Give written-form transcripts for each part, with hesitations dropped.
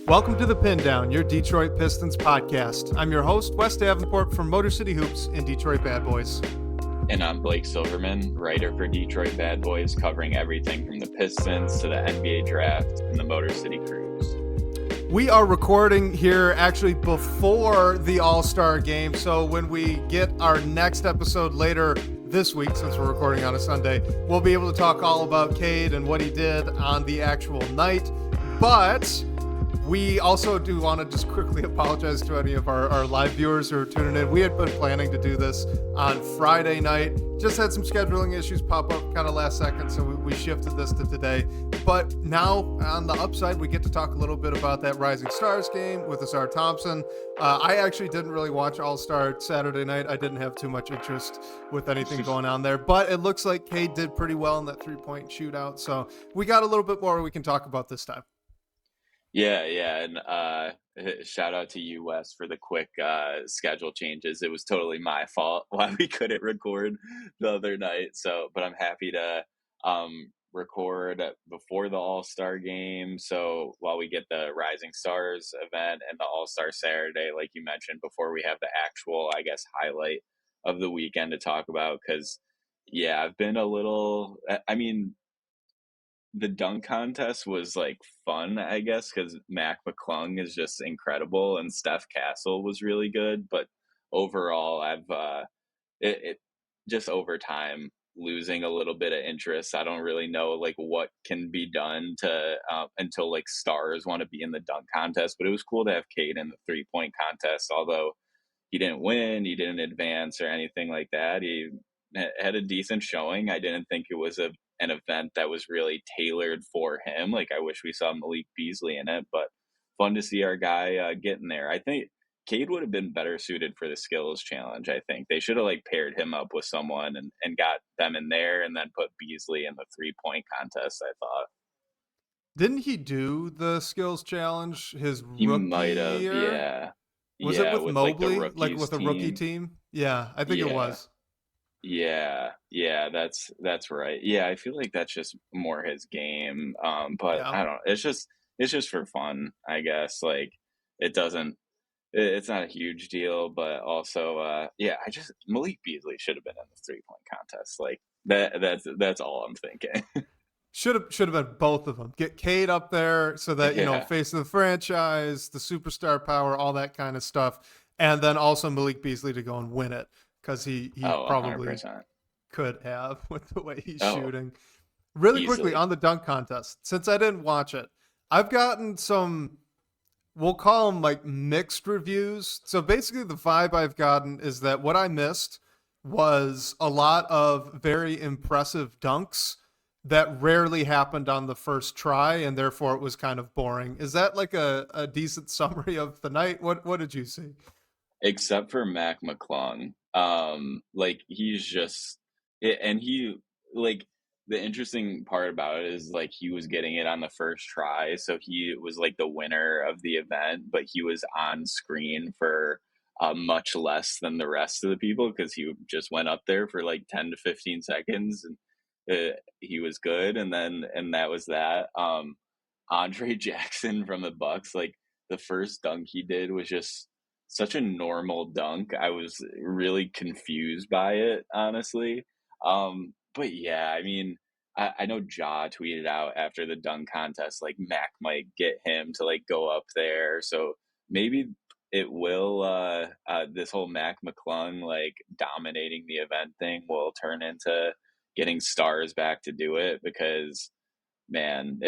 Welcome to the Pindown, your Detroit Pistons podcast. I'm your host, Wes Davenport from Motor City Hoops and Detroit Bad Boys. And I'm Blake Silverman, writer for Detroit Bad Boys, covering everything from the Pistons to the NBA draft and the Motor City Cruise. We are recording here actually before the All-Star game, so when we get our next episode later this week, since we're recording on a Sunday, we'll be able to talk all about Cade and what he did on the actual night. But we also do want to just quickly apologize to any of our live viewers who are tuning in. We had been planning to do this on Friday night. Just had some scheduling issues pop up kind of last second, so we shifted this to today. But now, on the upside, we get to talk a little bit about that Rising Stars game with Ausar Thompson. I actually didn't really watch All-Star Saturday night. I didn't have too much interest with anything going on there. But it looks like Cade did pretty well in that three-point shootout. So we got a little bit more we can talk about this time. Yeah, and shout out to you, Wes, for the quick schedule changes. It was totally my fault why we couldn't record the other night. But I'm happy to record before the All-Star game. So while we get the Rising Stars event and the All-Star Saturday, like you mentioned, before we have the actual, I guess, highlight of the weekend to talk about. Because, yeah, I've been a little, the dunk contest was like fun, I guess, because Mac McClung is just incredible and Steph Castle was really good. But overall, I've it just over time losing a little bit of interest. I don't really know like what can be done to until like stars want to be in the dunk contest. But it was cool to have Cade in the 3-point contest, although he didn't win, he didn't advance or anything like that. He had a decent showing. I didn't think it was an event that was really tailored for him. Like, I wish we saw Malik Beasley in it, but fun to see our guy getting there. I think Cade would have been better suited for the skills challenge. I think they should have like paired him up with someone and got them in there and then put Beasley in the 3-point contest, I thought. Didn't he do the skills challenge his He rookie might have, year? yeah. Was it with Mobley? Like with a rookie team? Yeah, I think it was. Yeah, that's right. Yeah, I feel like that's just more his game. But Yeah. I don't know. It's just for fun, I guess. Like it's not a huge deal, but also Malik Beasley should have been in the 3-point contest. Like that's all I'm thinking. Should have been both of them. Get Cade up there so that, face of the franchise, the superstar power, all that kind of stuff. And then also Malik Beasley to go and win it. Because he probably 100%. could have with the way he's shooting. Really quickly on the dunk contest, since I didn't watch it, I've gotten some, we'll call them like mixed reviews. So basically the vibe I've gotten is that what I missed was a lot of very impressive dunks that rarely happened on the first try, and therefore it was kind of boring. Is that like a decent summary of the night? What did you see? Except for Mac McClung. Like he's just, and he like the interesting part about it is like he was getting it on the first try, so he was like the winner of the event, but he was on screen for much less than the rest of the people because he just went up there for like 10 to 15 seconds and he was good, and that was that. Andre Jackson from the Bucks, like the first dunk he did was just such a normal dunk. I was really confused by it, honestly. But yeah, I mean, I know Ja tweeted out after the dunk contest, like Mac might get him to like go up there. So maybe it will, this whole Mac McClung, like dominating the event thing will turn into getting stars back to do it because, man,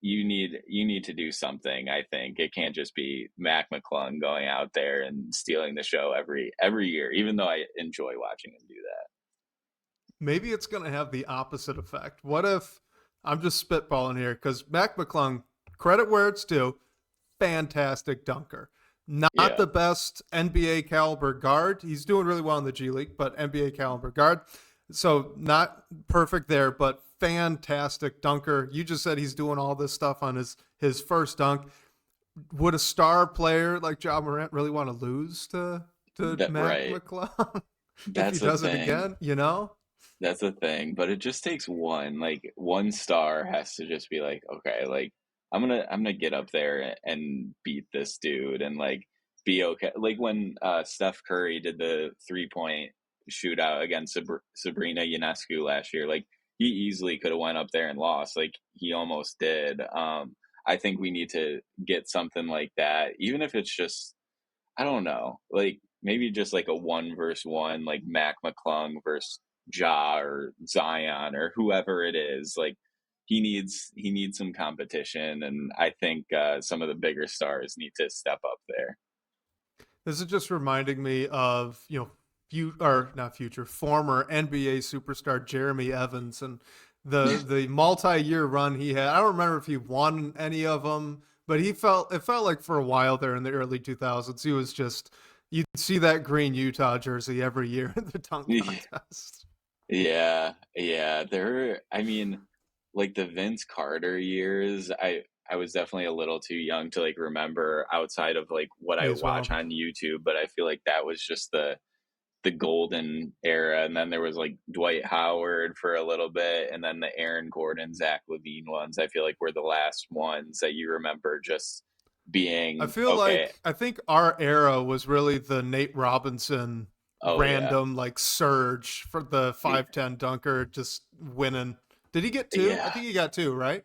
you need to do something. I think it can't just be Mac McClung going out there and stealing the show every year, even though I enjoy watching him do that. Maybe it's going to have the opposite effect. What if, I'm just spitballing here, because Mac McClung, credit where it's due, fantastic dunker. Not the best NBA caliber guard. He's doing really well in the G League, but NBA caliber guard. So not perfect there, but fantastic dunker. You just said he's doing all this stuff on his first dunk. Would a star player like Ja Morant really want to lose to Mac McClung if he does it again? That's the thing, but it just takes one. Like one star has to just be like, okay, like I'm gonna get up there and beat this dude and like be okay. Like when Steph Curry did the 3-point shootout against Sabrina Ionescu last year, like he easily could have went up there and lost. Like he almost did. I think we need to get something like that, even if it's just I don't know, like maybe just like a 1 versus 1, like Mac McClung versus Ja or Zion or whoever it is. Like he needs some competition, and I think some of the bigger stars need to step up there. This is just reminding me of, or not future, former NBA superstar Jeremy Evans and the multi-year run he had. I don't remember if he won any of them, but it felt like for a while there in the early 2000s, he was just you'd see that green Utah jersey every year in the dunk contest. Yeah, yeah. I mean, like the Vince Carter years, I was definitely a little too young to like remember outside of like what Me I as well. watch on YouTube, but I feel like that was just the golden era. And then there was like Dwight Howard for a little bit, and then the Aaron Gordon, Zach LaVine ones, I feel like were the last ones that you remember just I being feel okay. like I think our era was really the Nate Robinson Oh yeah. random like surge for the 5'10" dunker just winning. Did he get two? I Yeah. think he got two, right?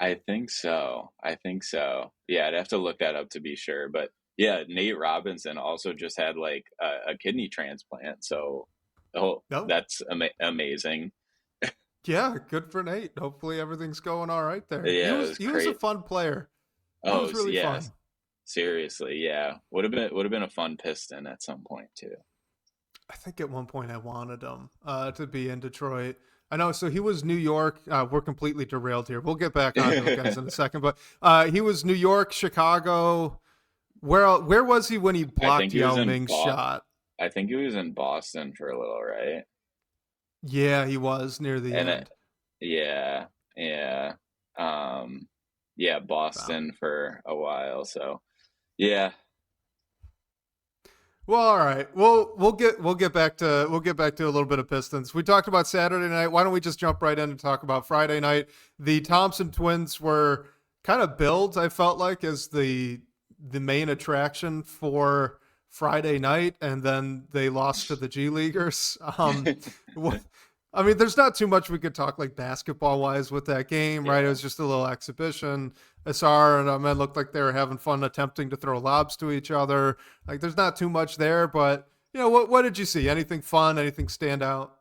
I think so. I think so. Yeah, I'd have to look that up to be sure. But yeah, Nate Robinson also just had like a kidney transplant. So, oh, No. that's amazing. Yeah, good for Nate. Hopefully everything's going all right there. He Yeah, it was was he was a great. fun player. He Oh, was really yeah, fun. seriously, yeah. Would have been a fun Piston at some point too. I think at one point I wanted him to be in Detroit. I know. So he was New York. We're completely derailed here. We'll get back onto it, guys, in a second. But he was New York, Chicago. Where was he when he I think blocked he was Yao in Ming's shot? I think he was in Boston for a little, right? Yeah, he was near the And end. yeah, yeah. Um yeah, Wow. Boston for a while. So, yeah. Well, all right. We'll get back to a little bit of Pistons. We talked about Saturday night. Why don't we just jump right in and talk about Friday night? The Thompson twins were kind of billed, I felt like, as the main attraction for Friday night, and then they lost to the G Leaguers. I mean, there's not too much we could talk like basketball wise with that game, right? It Yeah. was just a little exhibition. Asar and Ahmed looked like they were having fun attempting to throw lobs to each other. Like, there's not too much there, but what did you see? Anything fun? Anything stand out?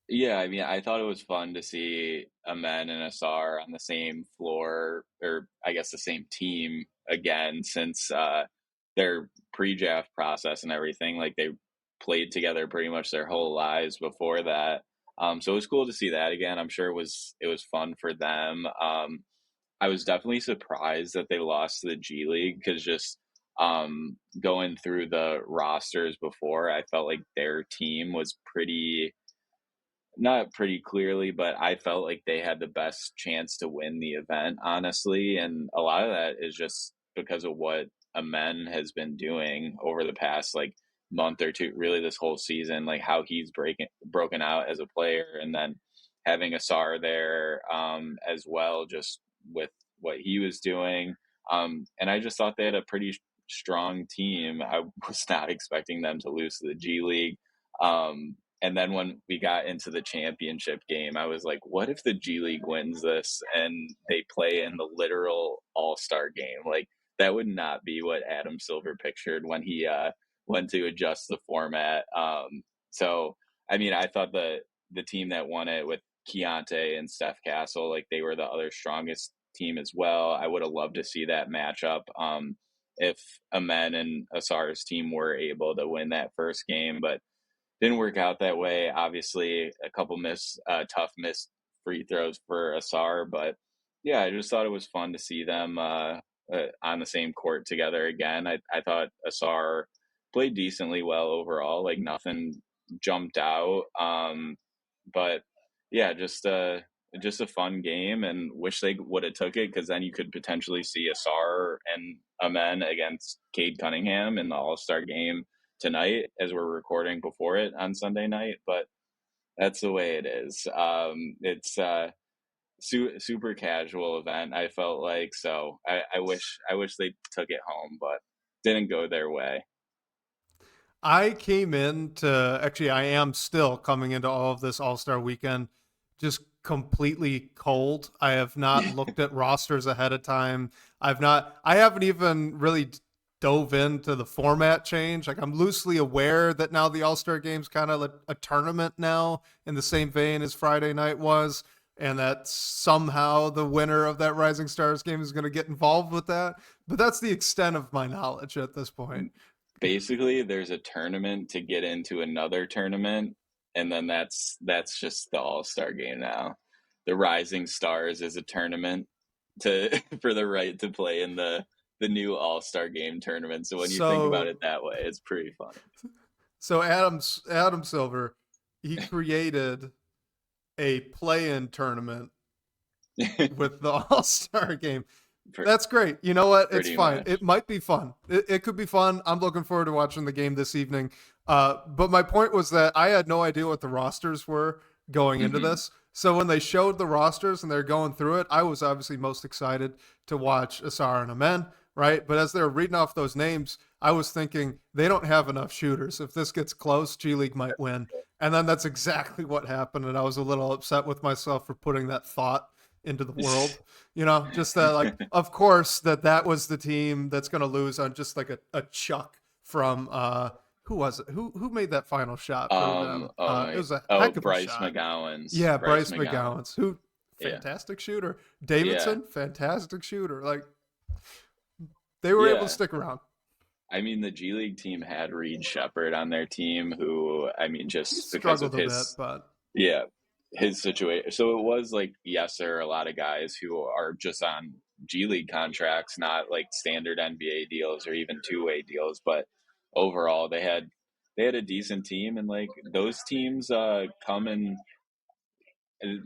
Yeah, I mean, I thought it was fun to see Amen and Asar on the same floor, or I guess the same team again, since their pre-draft process and everything. Like they played together pretty much their whole lives before that. So it was cool to see that again. I'm sure it was fun for them. I was definitely surprised that they lost to the G League because just going through the rosters before, I felt like their team was pretty not pretty clearly, but I felt like they had the best chance to win the event, honestly. And a lot of that is just because of what Amen has been doing over the past like month or two, really this whole season, like how he's breaking broken out as a player, and then having Asar there as well, just with what he was doing. And I just thought they had a pretty strong team. I was not expecting them to lose to the G League. And then when we got into the championship game, I was like, what if the G League wins this and they play in the literal all-star game? Like that would not be what Adam Silver pictured when he went to adjust the format. So I mean, I thought the team that won it with Keontae and Steph Castle, like they were the other strongest team as well. I would have loved to see that matchup. If Amen and Asar's team were able to win that first game, but didn't work out that way. Obviously, a couple tough missed free throws for Asar, but yeah, I just thought it was fun to see them on the same court together again. I thought Asar played decently well overall, like nothing jumped out. But yeah, just a fun game, and wish they would have took it because then you could potentially see Asar and Amen against Cade Cunningham in the All Star game tonight as we're recording before it on Sunday night, but that's the way it is. It's super casual event. I felt like so. I wish they took it home, but didn't go their way. I came into actually, I am still coming into all of this All Star weekend just completely cold. I have not looked at rosters ahead of time. I haven't even really dove into the format change. Like, I'm loosely aware that now the All Star game's kind of a tournament now in the same vein as Friday night was. And that somehow the winner of that Rising Stars game is going to get involved with that. But that's the extent of my knowledge at this point. Basically, there's a tournament to get into another tournament, and then that's just the All-Star game now. The Rising Stars is a tournament to for the right to play in the new All-Star game tournament. So when you think about So it that way, it's pretty funny. So Adam Silver, he created a play-in tournament with the All-Star game. That's great. You know what? It's Pretty fine. much. It might be fun. It could be fun. I'm looking forward to watching the game this evening. But my point was that I had no idea what the rosters were going into Hmm. this. So when they showed the rosters and they're going through it, I was obviously most excited to watch Asar and Amen, right? But as they were reading off those names, I was thinking they don't have enough shooters. If this gets close, G League might win. And then that's exactly what happened. And I was a little upset with myself for putting that thought into the world. Just that, like, of course, that was the team that's going to lose on just like a chuck from who was it? Who made that final shot for them? Oh It my. was a Oh, heck of a Bryce shot. McGowan's. Yeah, Bryce Bryce McGowan. McGowan's, who Yeah. fantastic shooter. Yeah. Davidson, fantastic shooter. Like, they were able to Yeah. stick around. I mean, the G League team had Reed Shepard on their team, who, I mean, He just because of struggled a bit, his, but yeah, his situation. So it was like, yes, there are a lot of guys who are just on G League contracts, not like standard NBA deals or even two-way deals. But overall, they had a decent team, and like those teams come in.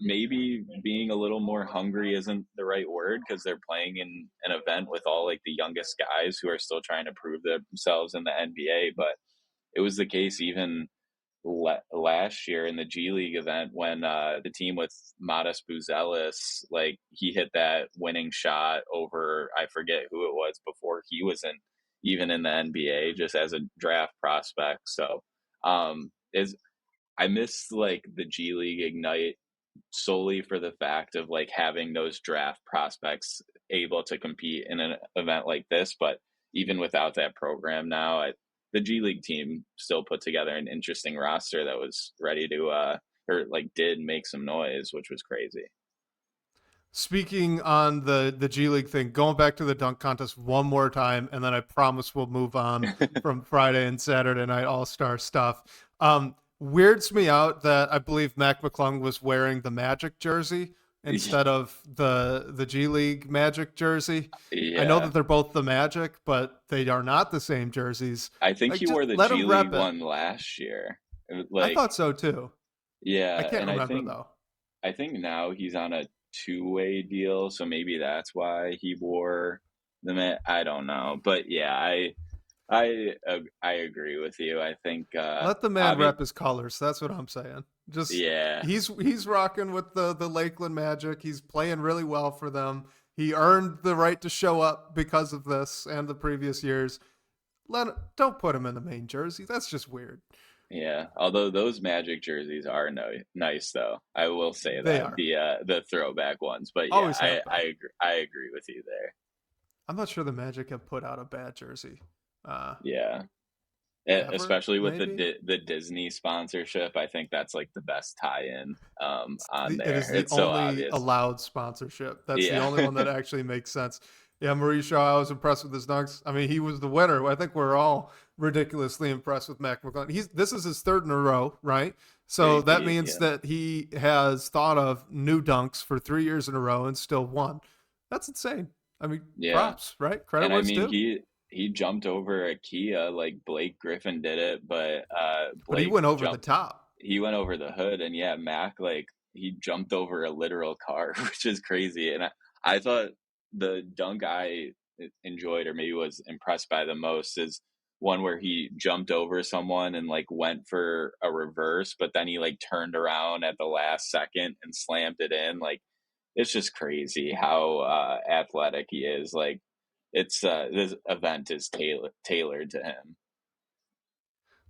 Maybe being a little more hungry isn't the right word because they're playing in an event with all like the youngest guys who are still trying to prove themselves in the NBA. But it was the case even last year in the G League event when the team with Modest Buzelis, like he hit that winning shot over, I forget who it was before he was even in the NBA just as a draft prospect. So is I miss like the G League Ignite solely for the fact of like having those draft prospects able to compete in an event like this. But even without that program now, the G League team still put together an interesting roster that was ready to, or like did make some noise, which was crazy. speaking on the G League thing, going back to the dunk contest one more time, and then I promise we'll move on from Friday and Saturday night All Star stuff. Weirds me out that I believe Mac McClung was wearing the Magic jersey instead of the G League Magic jersey. I know Yeah. that they're both the Magic, but they are not the same jerseys. I think Like, he just wore the let G him League rep it. one last year. I Like, thought so too. I yeah, can't and remember though. I think now he's on a two-way deal, so maybe that's why he wore I don't know, but yeah, I agree with you. I think Let the man obvious. rep his colors. That's what I'm saying. Just Yeah, he's rocking with the Lakeland Magic. He's playing really well for them. He earned the right to show up because of this and the previous years. Don't put him in the main jersey. That's just weird. yeah. Although those Magic jerseys are nice, though. I will say They that are. the throwback ones. But yeah, Always I have been. I agree, I agree with you there. I'm not sure the Magic have put out a bad jersey. Uh Yeah. Ever, Especially with maybe? the Disney sponsorship, I think that's like the best tie-in on It there. is the It's so only obvious. allowed sponsorship. That's the Yeah. only one that actually makes sense. Yeah, Maurice Shaw, I was impressed with his dunks. I mean, he was the winner. I think we're all ridiculously impressed with Mac McClung. This is his third in a row, right? So that Repeat, means yeah. that he has thought of new dunks for 3 years in a row and still won. That's insane. I mean, Yeah. props, right? Credit And I where it's mean, due. he jumped over a Kia like Blake Griffin did it, but But he Blake went over the jumped top. he went over the hood, and yeah, Mac like he jumped over a literal car, which is crazy. And I thought the dunk I enjoyed or maybe was impressed by the most is one where he jumped over someone and like went for a reverse, but then he like turned around at the last second and slammed it in. Like it's just crazy how athletic he is. Like it's this event is tailored to him.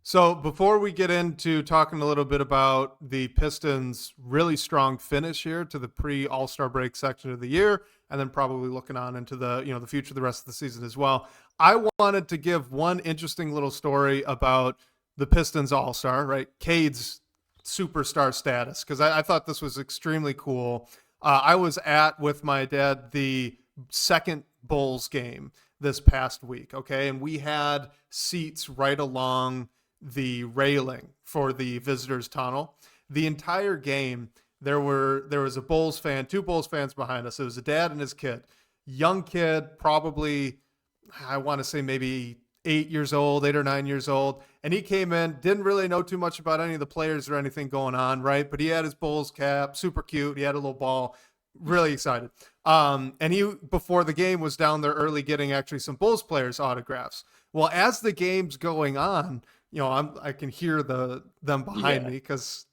So before we get into talking a little bit about the Pistons' really strong finish here to the pre-All-Star break section of the year, and then probably looking on into the future of the rest of the season as well, I wanted to give one interesting little story about the Pistons All-Star, right? Cade's superstar status, because I thought this was extremely cool. I was at with my dad the second Bulls game this past week, okay, and we had seats right along the railing for the visitors tunnel. The entire game, there was a Bulls fan, two Bulls fans behind us. It was a dad and his kid, young kid, probably I want to say maybe 8 years old, 8 or 9 years old. And he came in, didn't really know too much about any of the players or anything going on, right? But he had his Bulls cap, super cute. He had a little ball, really excited. And he, before the game, was down there early getting actually some Bulls players' autographs. Well, as the game's going on, I can hear them behind Yeah. me because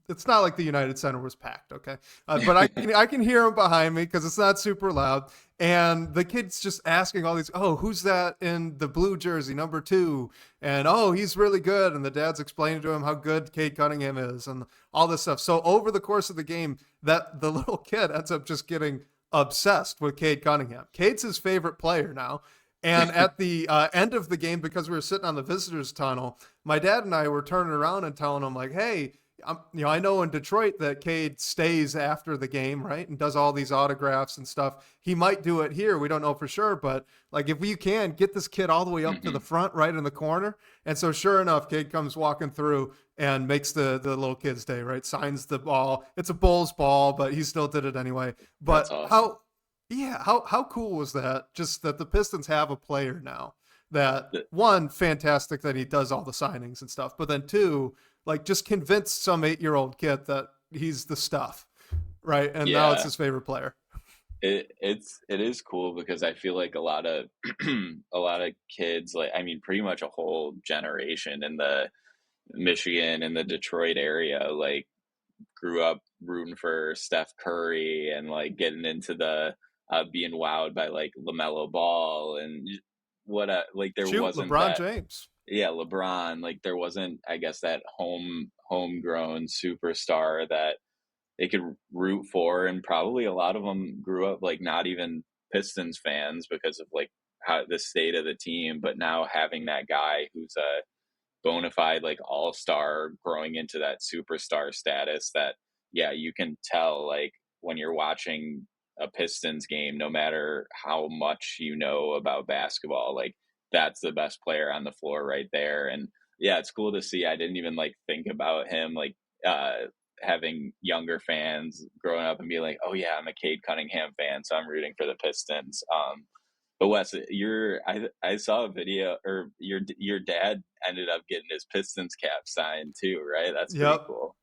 it's not like the United Center was packed, okay? But I can hear them behind me because it's not super loud. And the kid's just asking all these, oh, who's that in the blue jersey, number 2? And oh, he's really good. And the dad's explaining to him how good Cade Cunningham is and all this stuff. So over the course of the game, that the little kid ends up just getting obsessed with Cade Cunningham. Cade's his favorite player now. And at the end of the game, because we were sitting on the visitors tunnel, my dad and I were turning around and telling him like, hey, I know in Detroit that Cade stays after the game, right, and does all these autographs and stuff. He might do it here. We don't know for sure, but like if we can get this kid all the way up to the front, right in the corner. And so sure enough, Cade comes walking through and makes the little kid's day, right? Signs the ball. It's a Bulls ball, but he still did it anyway. That's But awesome. how cool was that? Just that the Pistons have a player now that, The- one, fantastic that he does all the signings and stuff, but then two, like just convinced some 8-year-old kid that he's the stuff, right? And now it's yeah. his favorite player. It is cool because I feel like a lot of a lot of kids, like I mean pretty much a whole generation in the Michigan and the Detroit area, like grew up rooting for Steph Curry and like getting into the being wowed by like LaMelo Ball and like there Shoot, wasn't LeBron that. James. Yeah, LeBron, like there wasn't, I guess, that homegrown superstar that they could root for, and probably a lot of them grew up like not even Pistons fans because of like how the state of the team, but now having that guy who's a bona fide like all-star growing into that superstar status, that yeah, you can tell like when you're watching a Pistons game, no matter how much you know about basketball, like that's the best player on the floor right there. And yeah, it's cool to see. I didn't even like think about him like uh having younger fans growing up and be like, oh yeah, I'm a Cade Cunningham fan, so I'm rooting for the Pistons. But Wes, I saw a video, or your dad ended up getting his Pistons cap signed too, right? That's pretty Yep. cool.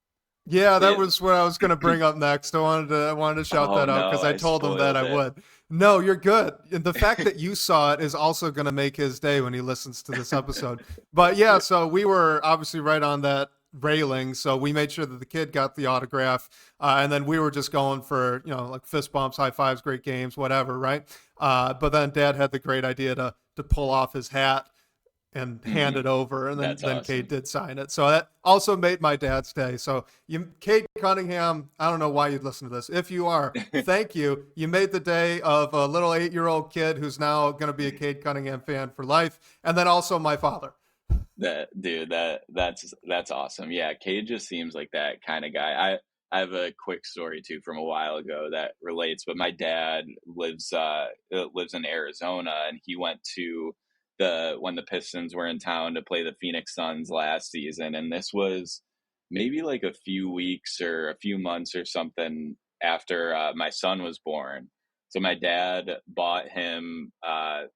Yeah, that Yeah. was what I was going to bring up next. I wanted to shout Oh that out no, because I I told him that spoiled I it. would. No, you're good. And the fact that you saw it is also going to make his day when he listens to this episode. But yeah, so we were obviously right on that railing, so we made sure that the kid got the autograph, and then we were just going for like fist bumps, high fives, great games, whatever, right? But then Dad had the great idea to pull off his hat and hand Hmm. it over, and then That's then Cade awesome. did sign it. So that also made my dad's day. So Cade Cunningham, I don't know why you'd listen to this. If you are, thank you. You made the day of a little 8-year-old kid who's now going to be a Cade Cunningham fan for life, and then also my father. That dude, that's awesome. Yeah, Cade just seems like that kind of guy. I have a quick story too from a while ago that relates, but my dad lives in Arizona, and he went to the when the Pistons were in town to play the Phoenix Suns last season, and this was maybe like a few weeks or a few months or something after my son was born. So my dad bought him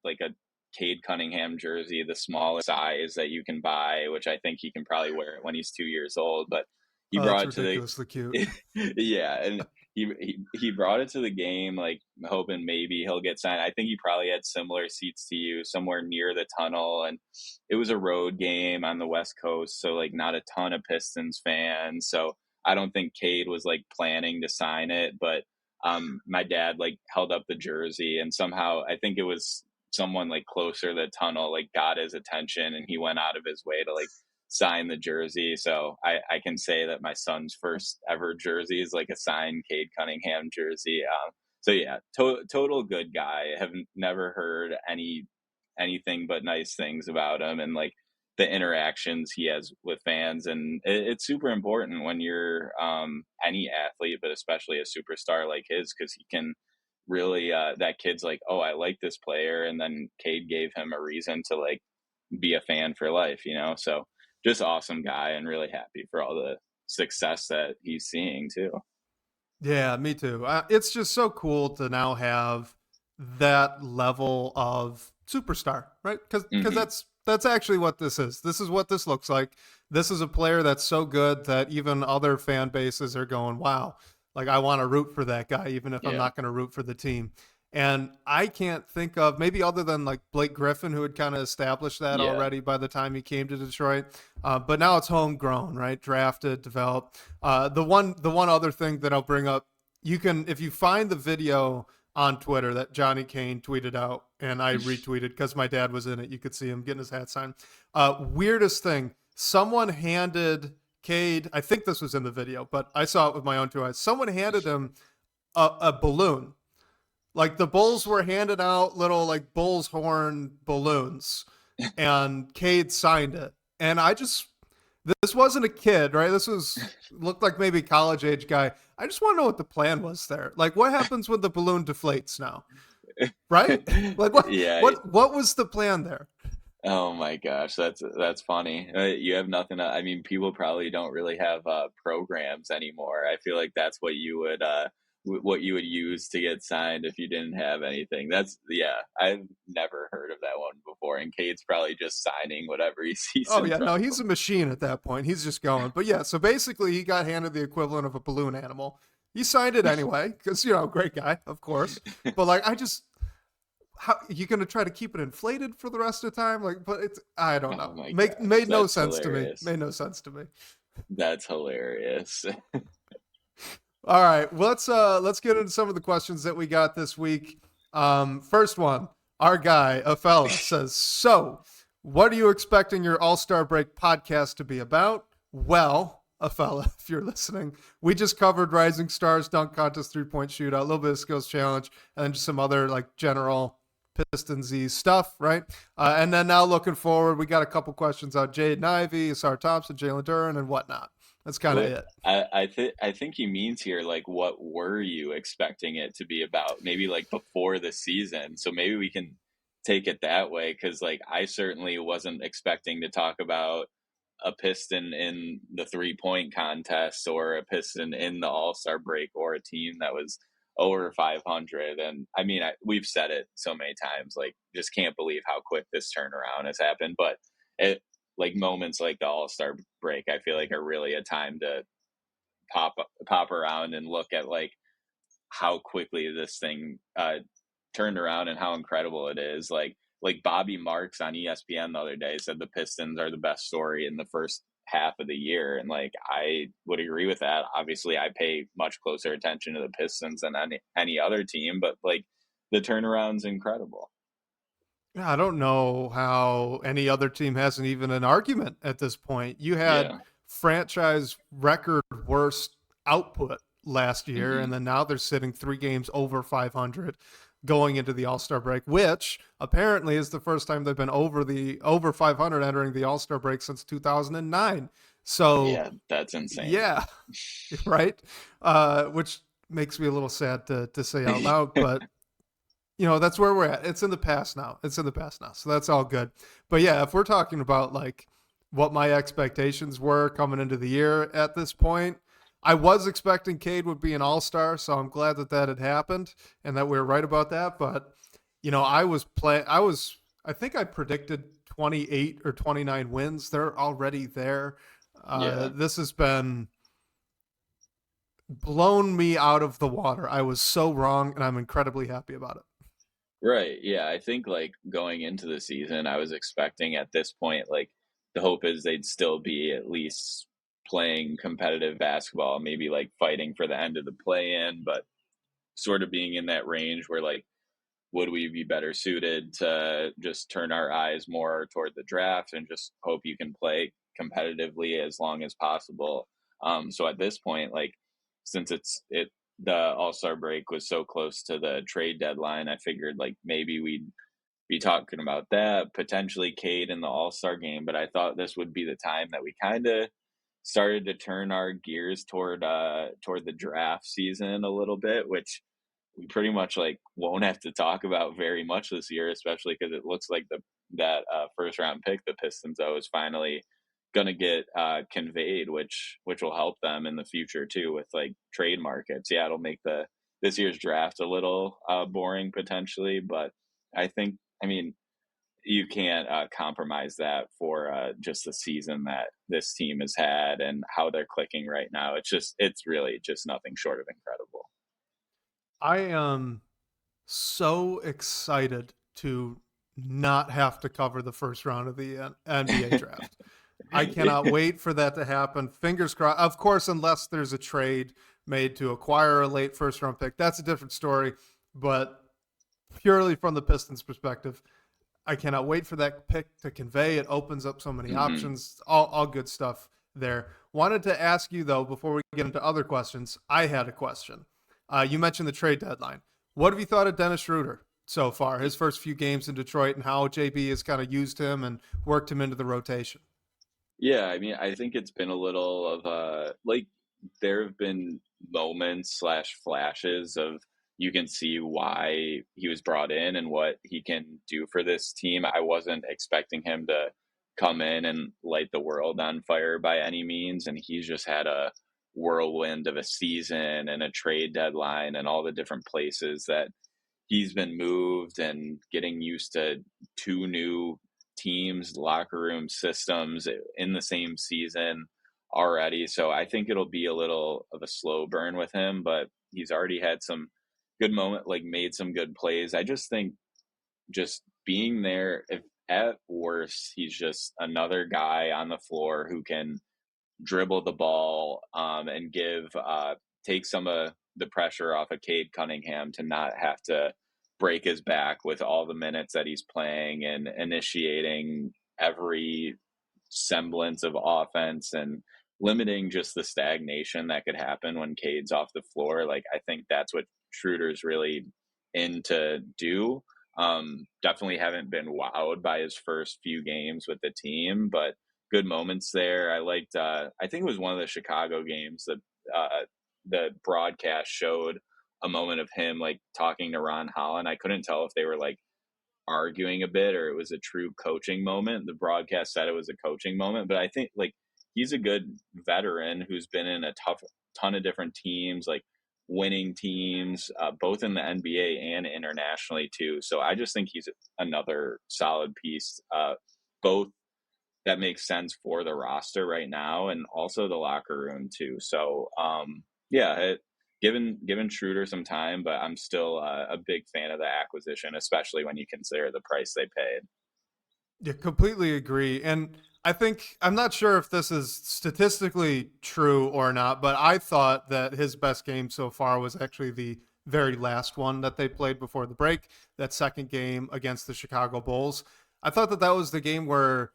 like a Cade Cunningham jersey, the smallest size that you can buy, which I think he can probably wear it when he's 2 years old. But he Oh, that's brought it to ridiculously cute. the yeah, and he brought it to the game, like hoping maybe he'll get signed. I think he probably had similar seats to you, somewhere near the tunnel, and it was a road game on the West Coast, so like not a ton of Pistons fans. So I don't think Cade was like planning to sign it, but my dad like held up the jersey, and somehow I think it was someone like closer to the tunnel like got his attention, and he went out of his way to like sign the jersey. So I can say that my son's first ever jersey is like a signed Cade Cunningham jersey. So yeah, total good guy. Have never heard anything but nice things about him, and like the interactions he has with fans, and it's super important when you're any athlete, but especially a superstar like his, because he can really that kid's like, oh, I like this player, and then Cade gave him a reason to like be a fan for life, you know. So just awesome guy, and really happy for all the success that he's seeing too. Yeah, me too. It's just so cool to now have that level of superstar, right? Because Hmm. that's actually what this is. This is what this looks like. This is a player that's so good that even other fan bases are going, "Wow, like I want to root for that guy, even if I'm Yeah, not going to root for the team." And I can't think of, maybe other than like Blake Griffin, who had kind of established that yeah, already by the time he came to Detroit. But now it's homegrown, right? Drafted, developed. The one other thing that I'll bring up, you can, if you find the video on Twitter that Johnny Kane tweeted out, and I retweeted because my dad was in it. You could see him getting his hat signed. Weirdest thing, someone handed Cade, I think this was in the video, but I saw it with my own two eyes. Someone handed him a balloon. Like the Bulls were handing out little like Bulls horn balloons, and Cade signed it. And I just, this wasn't a kid, right? This was, looked like maybe college age guy. I just want to know what the plan was there. Like, what happens when the balloon deflates now, right? Like, yeah. what was the plan there? Oh my gosh, that's funny. You have nothing. I mean, people probably don't really have programs anymore. I feel like that's what you would what you would use to get signed if you didn't have anything. That's yeah. I've never heard of that one before. And Cade's probably just signing whatever he sees Oh in yeah, front no, of he's a machine at that point. He's just going. But yeah, so basically, he got handed the equivalent of a balloon animal. He signed it anyway because great guy, of course. him. But like, I just, how you gonna try to keep it inflated for the rest of the time? Like, but it's, I don't know. Oh my Make gosh, made no that's sense to me. hilarious. Made no sense to me. That's hilarious. All right, let's get into some of the questions that we got this week. First one, our guy, a fella, says, "So, what are you expecting your All Star Break podcast to be about?" Well, a fella, if you're listening, we just covered Rising Stars dunk contest, 3-point shootout, a little bit of skills challenge, and then just some other like general Pistons-y stuff, right? And then now looking forward, we got a couple questions on Jaden Ivey, Ausar Thompson, Jalen Duren, and whatnot. That's kind of What it. I think he means here, like, what were you expecting it to be about? Maybe like before the season. So maybe we can take it that way, because like I certainly wasn't expecting to talk about a Piston in the 3-point contest, or a Piston in the All Star break, or a team that was over 500. And I mean, we've said it so many times, like, just can't believe how quick this turnaround has happened. But it, like, moments like the All Star break, I feel like are really a time to pop pop around and look at like how quickly this thing turned around, and how incredible it is. Like Bobby Marks on ESPN the other day said the Pistons are the best story in the first half of the year, and like I would agree with that. Obviously, I pay much closer attention to the Pistons than any other team, but like the turnaround's incredible. Yeah, I don't know how any other team hasn't even an argument at this point. You had Yeah. franchise record worst output last year, Hmm. and then now they're sitting 3 games over 500 going into the All Star break, which apparently is the first time they've been over 500 entering the All Star break since 2009. So Yeah, that's insane. yeah, right. Which makes me a little sad to say out loud, but that's where we're at. It's in the past now. It's in the past now. So that's all good. But yeah, if we're talking about like what my expectations were coming into the year at this point, I was expecting Cade would be an all-star, so I'm glad that that had happened and that we were right about that. But I think I predicted 28 or 29 wins. They're already there. Yeah. This has been blown me out of the water. I was so wrong, and I'm incredibly happy about it. Right. Yeah. I think like going into the season, I was expecting at this point, like the hope is they'd still be at least playing competitive basketball, maybe like fighting for the end of the play in. But sort of being in that range where like, would we be better suited to just turn our eyes more toward the draft and just hope you can play competitively as long as possible? So at this point, like since the All Star break was so close to the trade deadline, I figured like maybe we'd be talking about that potentially Cade in the All Star game. But I thought this would be the time that we kind of started to turn our gears toward the draft season a little bit, which we pretty much like won't have to talk about very much this year, especially because it looks like that first round pick the Pistons is finally going to get conveyed, which will help them in the future too with like trade markets. Yeah, it'll make the this year's draft a little boring potentially, but I mean you can't compromise that for just the season that this team has had and how they're clicking right now. It's really just nothing short of incredible. I am so excited to not have to cover the first round of the NBA draft. I cannot wait for that to happen. Fingers crossed. Of course, unless there's a trade made to acquire a late first round pick, that's a different story. But purely from the Pistons' perspective, I cannot wait for that pick to convey. It opens up so many Hmm. options. All good stuff there. Wanted to ask you though, before we get into other questions, I had a question. You mentioned the trade deadline. What have you thought of Dennis Schroeder so far? His first few games in Detroit and how JB has kind of used him and worked him into the rotation. Yeah, I mean, I think it's been a little of like there have been moments slash flashes of you can see why he was brought in and what he can do for this team. I wasn't expecting him to come in and light the world on fire by any means, and he's just had a whirlwind of a season and a trade deadline and all the different places that he's been moved and getting used to two new teams, locker room systems in the same season already. So I think it'll be a little of a slow burn with him, but he's already had some good moment, like made some good plays. I just think just being there, if at worst, he's just another guy on the floor who can dribble the ball and take some of the pressure off of Cade Cunningham to not have to break his back with all the minutes that he's playing and initiating every semblance of offense and limiting just the stagnation that could happen when Cade's off the floor. Like I think that's what Schroeder's really in to do. Definitely haven't been wowed by his first few games with the team, but good moments there. I liked. I think it was one of the Chicago games that the broadcast showed a moment of him like talking to Ron Holland. I couldn't tell if they were like arguing a bit or it was a true coaching moment. The broadcast said it was a coaching moment, but I think like he's a good veteran who's been in a ton of different teams, like winning teams, both in the NBA and internationally too. So I just think he's another solid piece, both that makes sense for the roster right now and also the locker room too. So yeah, given Schroeder some time, but I'm still a big fan of the acquisition, especially when you consider the price they paid. Yeah, completely agree. And I think I'm not sure if this is statistically true or not, but I thought that his best game so far was actually the very last one that they played before the break, that second game against the Chicago Bulls. I thought that that was the game where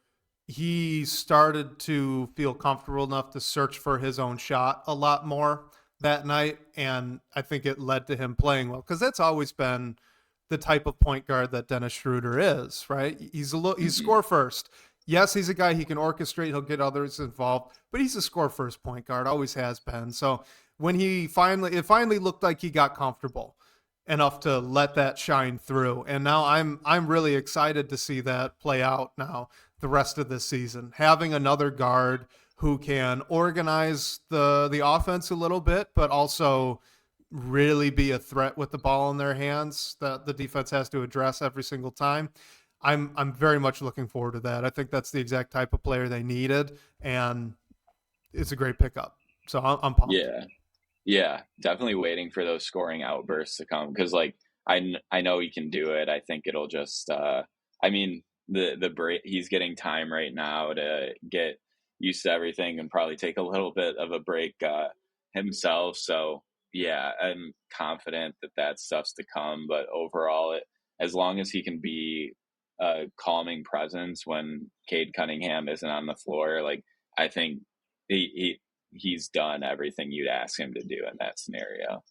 he started to feel comfortable enough to search for his own shot a lot more that night, and I think it led to him playing well because that's always been the type of point guard that Dennis Schroeder is, right? He's Hmm. score first. Yes, he's a guy he can orchestrate. He'll get others involved, but he's a score first point guard. Always has been. So when it finally looked like he got comfortable enough to let that shine through, and now I'm really excited to see that play out now the rest of this season. Having another guard who can organize the offense a little bit, but also really be a threat with the ball in their hands that the defense has to address every single time. I'm very much looking forward to that. I think that's the exact type of player they needed, and it's a great pickup. So I'm pumped. Yeah, yeah, definitely waiting for those scoring outbursts to come because like I know he can do it. I think it'll just I mean the break he's getting time right now to get used to everything and probably take a little bit of a break himself. So yeah, I'm confident that that stuff's to come. But overall, as long as he can be a calming presence when Cade Cunningham isn't on the floor, like I think he's done everything you'd ask him to do in that scenario.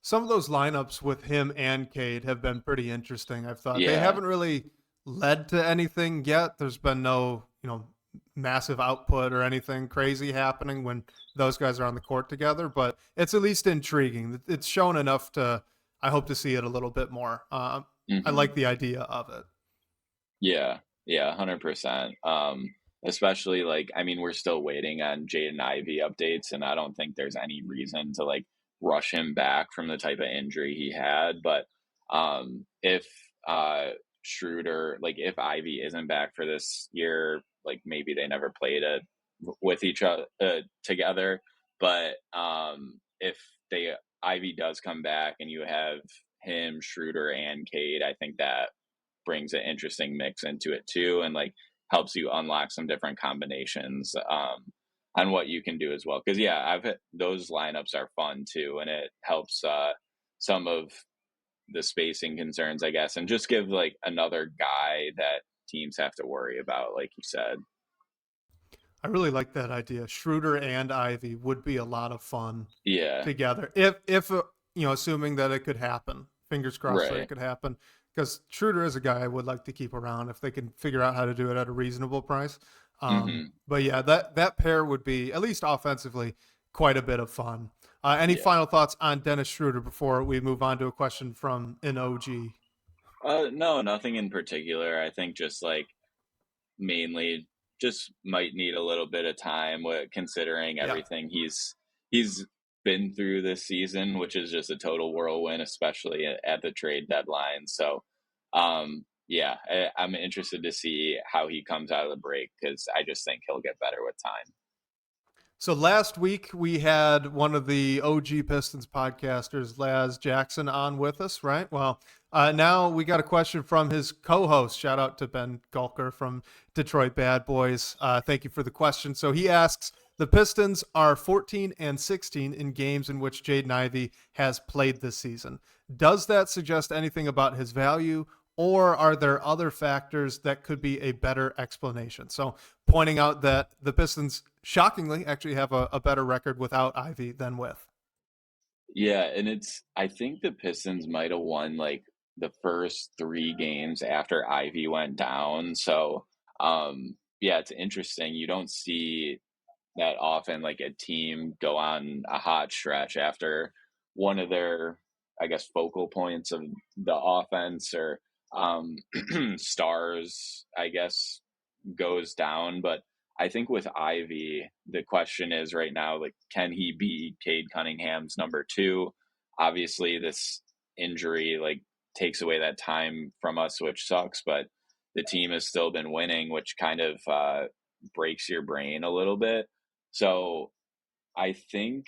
Some of those lineups with him and Cade have been pretty interesting. I've thought they Yeah. haven't really led to anything yet. There's been no, massive output or anything crazy happening when those guys are on the court together, but it's at least intriguing. It's shown enough to, I hope to see it a little bit more. I Hmm. like the idea of it. Yeah, yeah, 100%. Especially like, I mean, we're still waiting on Jaden Ivey updates, and I don't think there's any reason to like rush him back from the type of injury he had. But if Schroeder, like if Ivy isn't back for this year, like maybe they never played it with each other together. But if they Ivy does come back and you have him, Schroeder, and Cade, I think that brings an interesting mix into it too, and like helps you unlock some different combinations on what you can do as well. Because yeah, I've hit, those lineups are fun too, and it helps some of the spacing concerns, I guess, and just give like another guy that teams have to worry about, like you said. I really like that idea. Schroeder and Ivy would be a lot of fun Yeah, together. If assuming that it could happen. Fingers crossed that it right. could happen. Because Schroeder is a guy I would like to keep around if they can figure out how to do it at a reasonable price. Hmm. But yeah, that pair would be, at least offensively, quite a bit of fun. Any Yeah. final thoughts on Dennis Schroeder before we move on to a question from an OG? No, nothing in particular. I think just like mainly just might need a little bit of time with considering Yeah. everything he's been through this season, which is just a total whirlwind, especially at the trade deadline. So, yeah, I'm interested to see how he comes out of the break because I just think he'll get better with time. So last week we had one of the OG Pistons podcasters, Laz Jackson, on with us, right? Well, now we got a question from his co-host. Shout out to Ben Gulker from Detroit Bad Boys. Thank you for the question. So he asks, the Pistons are 14 and 16 in games in which Jaden Ivey has played this season. Does that suggest anything about his value, or are there other factors that could be a better explanation? So pointing out that the Pistons shockingly actually have a better record without Ivy than with. Yeah, and I think the Pistons might have won like the first three games after Ivy went down. So, yeah, it's interesting. You don't see that often like a team go on a hot stretch after one of their, I guess, focal points of the offense or um stars, I guess, goes down. But I think with Ivy, the question is right now, like, can he be Cade Cunningham's number two? Obviously, this injury like takes away that time from us, which sucks, but the team has still been winning, which kind of breaks your brain a little bit. So I think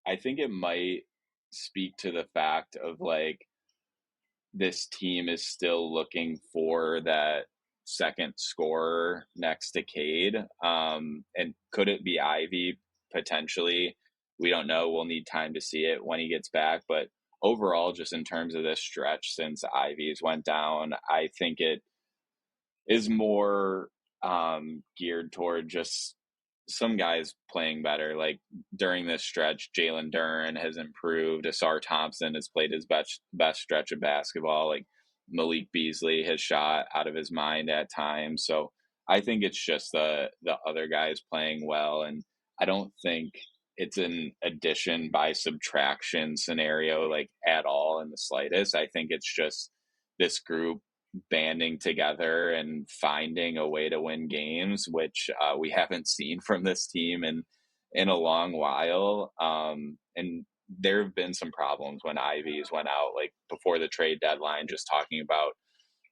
I think it might speak to the fact of like this team is still looking for that second scorer next to Cade. And could it be Ivy potentially? We don't know. We'll need time to see it when he gets back. But overall, just in terms of this stretch since Ivy's went down, I think it is more geared toward just some guys playing better. Like during this stretch, Jalen Duren has improved. Ausar Thompson has played his best stretch of basketball. Like Malik Beasley has shot out of his mind at times. So I think it's just the other guys playing well, and I don't think it's an addition by subtraction scenario like at all in the slightest. I think it's just this group banding together and finding a way to win games, which we haven't seen from this team in a long while. And there have been some problems when Ivy's went out, like before the trade deadline, just talking about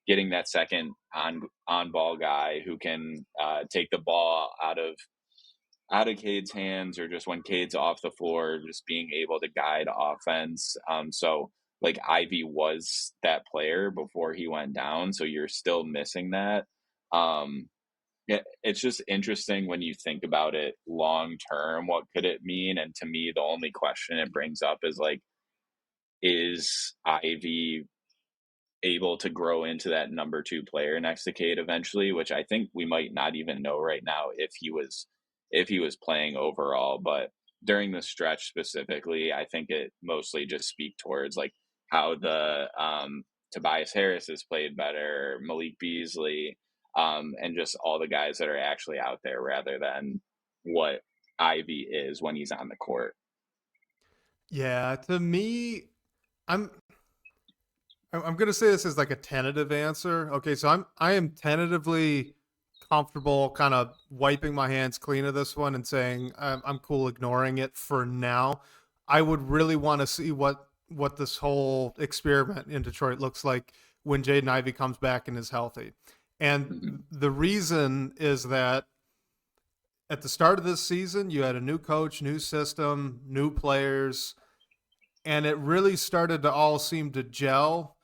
getting that second on ball guy who can take the ball out of Cade's hands, or just when Cade's off the floor, just being able to guide offense. So like Ivy was that player before he went down, so you're still missing that. Um, Yeah, it's just interesting when you think about it long term, what could it mean? And to me, the only question it brings up is like, is Ivy able to grow into that number 2 player next to Cade eventually, which I think we might not even know right now if he was playing overall, but during the stretch specifically, I think it mostly just speak towards like how the Tobias Harris has played better, Malik Beasley, and just all the guys that are actually out there rather than what Ivy is when he's on the court. Yeah, to me, I'm I'm gonna say this as like a tentative answer. Okay, so I am tentatively comfortable, kind of wiping my hands clean of this one and saying I'm cool ignoring it for now. I would really want to see what this whole experiment in Detroit looks like when Jaden Ivey comes back and is healthy. And Hmm. the reason is that at the start of this season, you had a new coach, new system, new players, and it really started to all seem to gel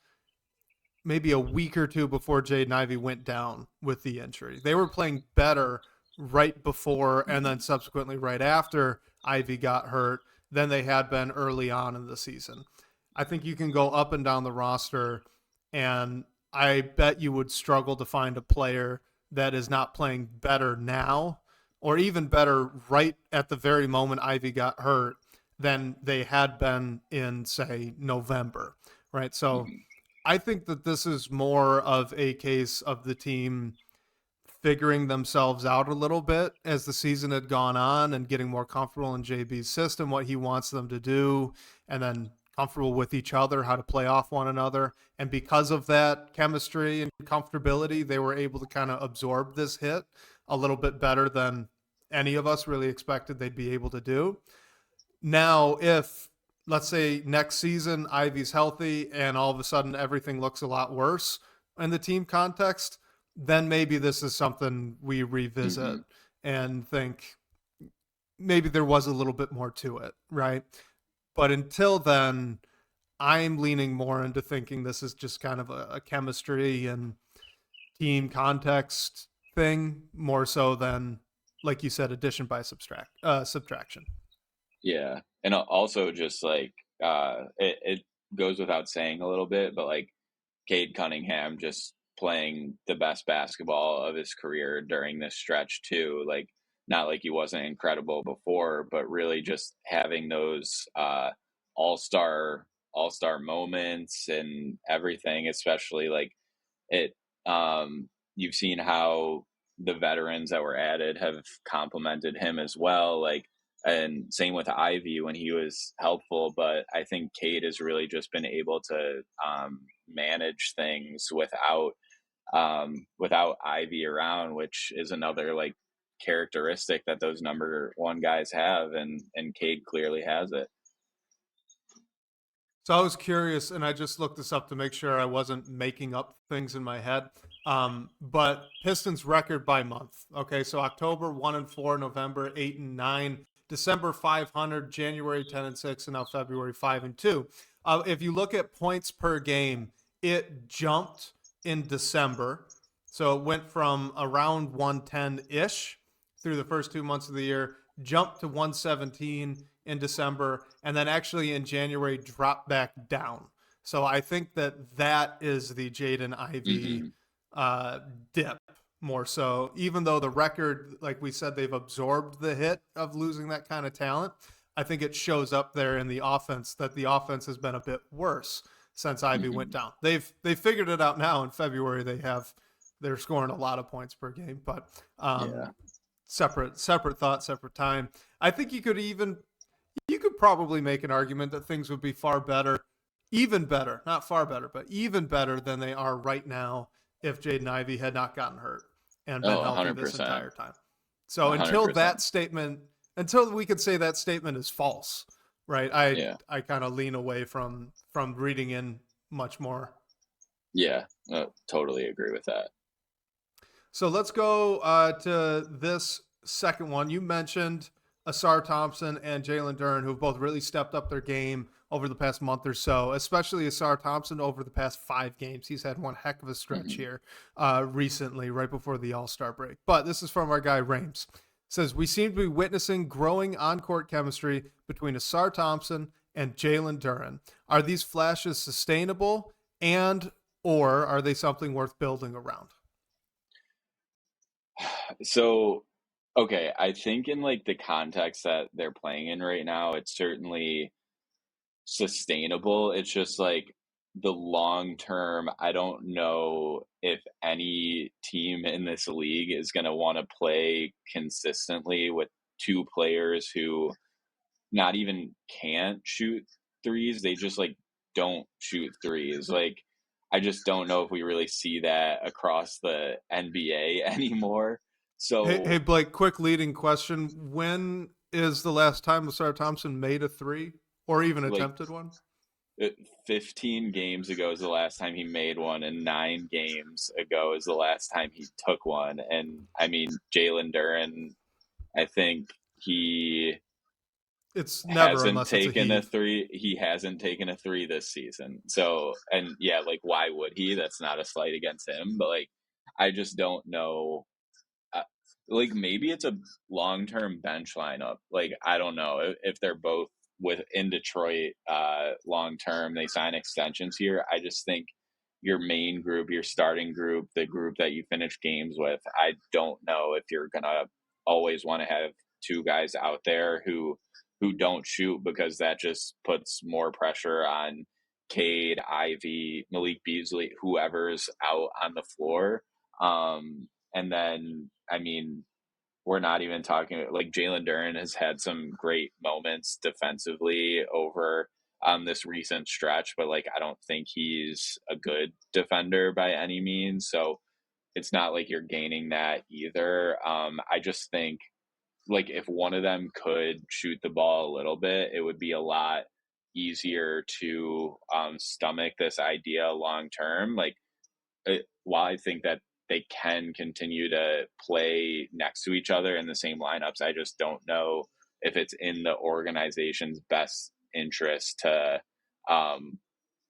maybe a week or two before Jaden Ivey went down with the injury. They were playing better right before and then Hmm. subsequently right after Ivey got hurt than they had been early on in the season. I think you can go up and down the roster, and I bet you would struggle to find a player that is not playing better now or even better right at the very moment Ivy got hurt than they had been in, say, November, right? So Hmm. I think that this is more of a case of the team figuring themselves out a little bit as the season had gone on and getting more comfortable in JB's system, what he wants them to do, and then comfortable with each other, how to play off one another. And because of that chemistry and comfortability, they were able to kind of absorb this hit a little bit better than any of us really expected they'd be able to do. Now, if let's say next season Ivy's healthy and all of a sudden everything looks a lot worse in the team context, then maybe this is something we revisit Hmm. and think maybe there was a little bit more to it, right? But until then, I'm leaning more into thinking this is just kind of a chemistry and team context thing more so than, like you said, addition by subtraction. Yeah, and also just like it goes without saying a little bit, but like Cade Cunningham just playing the best basketball of his career during this stretch too. Like not like he wasn't incredible before, but really just having those all-star all-star moments and everything, especially like it you've seen how the veterans that were added have complimented him as well, like and same with Ivy when he was helpful, but I think Cade has really just been able to manage things without Ivy around, which is another like characteristic that those number one guys have, and Cade clearly has it. So I was curious, and I just looked this up to make sure I wasn't making up things in my head. But Pistons record by month. Okay, so October 1-4, November 8-9, December 500, January 10-6, and now February 5-2. If you look at points per game, it jumped in December, so it went from around 110 ish through the first 2 months of the year, jumped to 117 in December, and then actually in January dropped back down. So I think that that is the Jaden Ivey Hmm. uh, dip more so. Even though the record, like we said, they've absorbed the hit of losing that kind of talent. I think it shows up there in the offense that the offense has been a bit worse since Ivy went Hmm. down. They've figured it out now. In February, they're scoring a lot of points per game, but Yeah. separate thought, separate time. I think you could probably make an argument that things would be far better, even better, not far better, but even better than they are right now if Jaden Ivey had not gotten hurt and been Oh, healthy this 100%. entire time. So 100%. until we could say that statement is false, right? Yeah. I kind of lean away from reading in much more. Yeah. Totally agree with that. So let's go to this second one. You mentioned Asar Thompson and Jalen Duren, who've both really stepped up their game over the past month or so, especially Ausar Thompson over the past 5 games. He's had one heck of a stretch Hmm. here recently, right before the All-Star break. But this is from our guy Rames. It says, we seem to be witnessing growing on-court chemistry between Ausar Thompson and Jalen Duren. Are these flashes sustainable, and or are they something worth building around? So, okay, I think in like the context that they're playing in right now, it's certainly sustainable. It's just like the long term, I don't know if any team in this league is going to want to play consistently with two players who not even can't shoot threes. They just like don't shoot threes. Like, I just don't know if we really see that across the NBA anymore. Hey So, Blake, quick leading question. When is the last time Ausar Thompson made a three or even like, attempted one? 15 games ago is the last time he made one, and 9 games ago is the last time he took one. And I mean, Jalen Duren, I think he It's never hasn't unless it's a taken a heave. three. He hasn't taken a three this season. So, and yeah, like, why would he? That's not a slight against him, but like, I just don't know. Uh, like, maybe it's a long term bench lineup. Like, I don't know if they're both in Detroit long term. They sign extensions here. I just think your main group, your starting group, the group that you finish games with, I don't know if you're gonna always want to have two guys out there who don't shoot, because that just puts more pressure on Cade, Ivy, Malik Beasley, whoever's out on the floor. And then, I mean, we're not even talking like Jalen Duren has had some great moments defensively over this recent stretch, but like, I don't think he's a good defender by any means. So it's not like you're gaining that either. I just think like if one of them could shoot the ball a little bit, it would be a lot easier to stomach this idea long term. Like, while I think that they can continue to play next to each other in the same lineups, I just don't know if it's in the organization's best interest to um,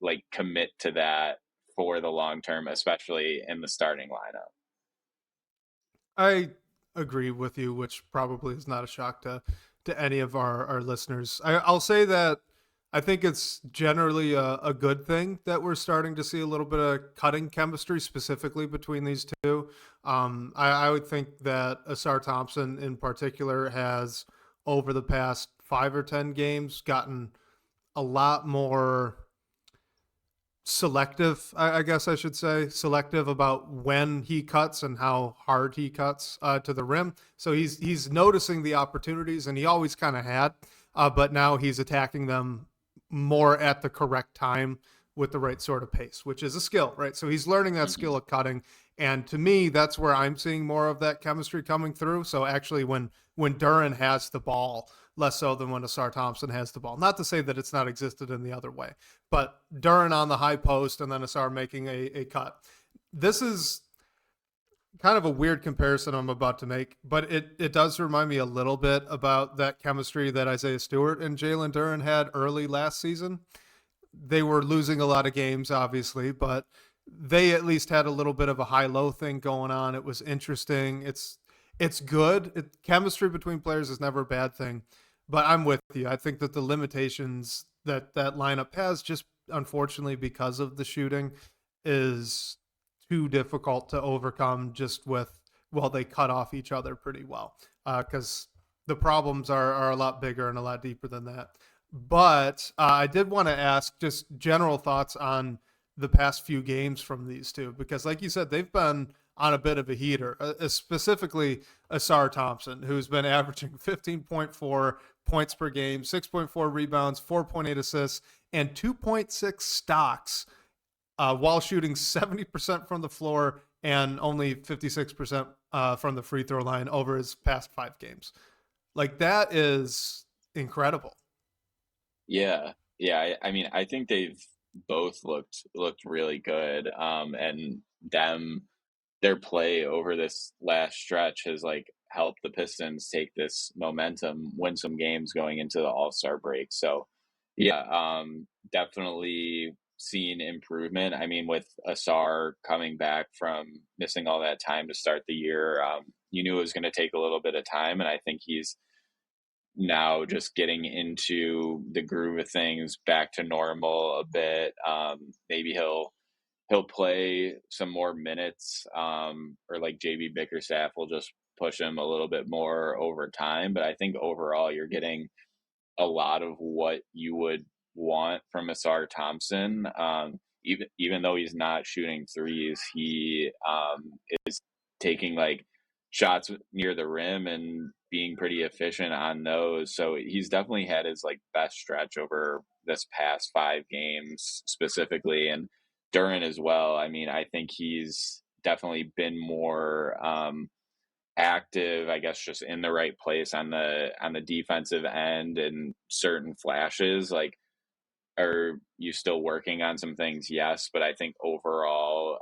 like commit to that for the long term, especially in the starting lineup. I agree with you, which probably is not a shock to any of our listeners. I'll say that I think it's generally a good thing that we're starting to see a little bit of cutting chemistry specifically between these two. I would think that Asar Thompson in particular has over the past 5 or 10 games gotten a lot more selective, I guess I should say, selective about when he cuts and how hard he cuts to the rim. So he's noticing the opportunities, and he always kind of had, but now he's attacking them more at the correct time with the right sort of pace, which is a skill, right? So he's learning that skill Hmm. of cutting, and to me, that's where I'm seeing more of that chemistry coming through. So actually, when Duran has the ball, less so than when Asar Thompson has the ball. Not to say that it's not existed in the other way, but Duran on the high post and then Asar making a cut. This is kind of a weird comparison I'm about to make, but it does remind me a little bit about that chemistry that Isaiah Stewart and Jalen Duran had early last season. They were losing a lot of games, obviously, but they at least had a little bit of a high low thing going on. It was interesting. It's good. Chemistry between players is never a bad thing, but I'm with you. I think that the limitations that lineup has, just unfortunately because of the shooting, is too difficult to overcome. Just with, well, they cut off each other pretty well, because the problems are a lot bigger and a lot deeper than that. But I did want to ask just general thoughts on the past few games from these two, because, like you said, they've been on a bit of a heater, specifically Asar Thompson, who's been averaging 15.4 points per game, 6.4 rebounds, 4.8 assists, and 2.6 stocks, while shooting 70% from the floor and only 56% from the free throw line over his past 5 games. Like, that is incredible. Yeah, yeah. I mean, I think they've both looked really good. And their play over this last stretch has like helped the Pistons take this momentum, win some games going into the All Star break. So Yeah, definitely seen improvement. I mean, with Asar coming back from missing all that time to start the year, you knew it was going to take a little bit of time, and I think he's now just getting into the groove of things, back to normal a bit. Maybe he'll play some more minutes, or like JB Bickerstaff will just push him a little bit more over time. But I think overall, you're getting a lot of what you would want from Ausar Thompson. Even though he's not shooting threes, he is taking like shots near the rim and being pretty efficient on those. So he's definitely had his like best stretch over this past 5 games specifically, and Duran as well. I mean, I think he's definitely been more active, I guess, just in the right place on the defensive end and certain flashes. Like, are you still working on some things? Yes, but I think overall,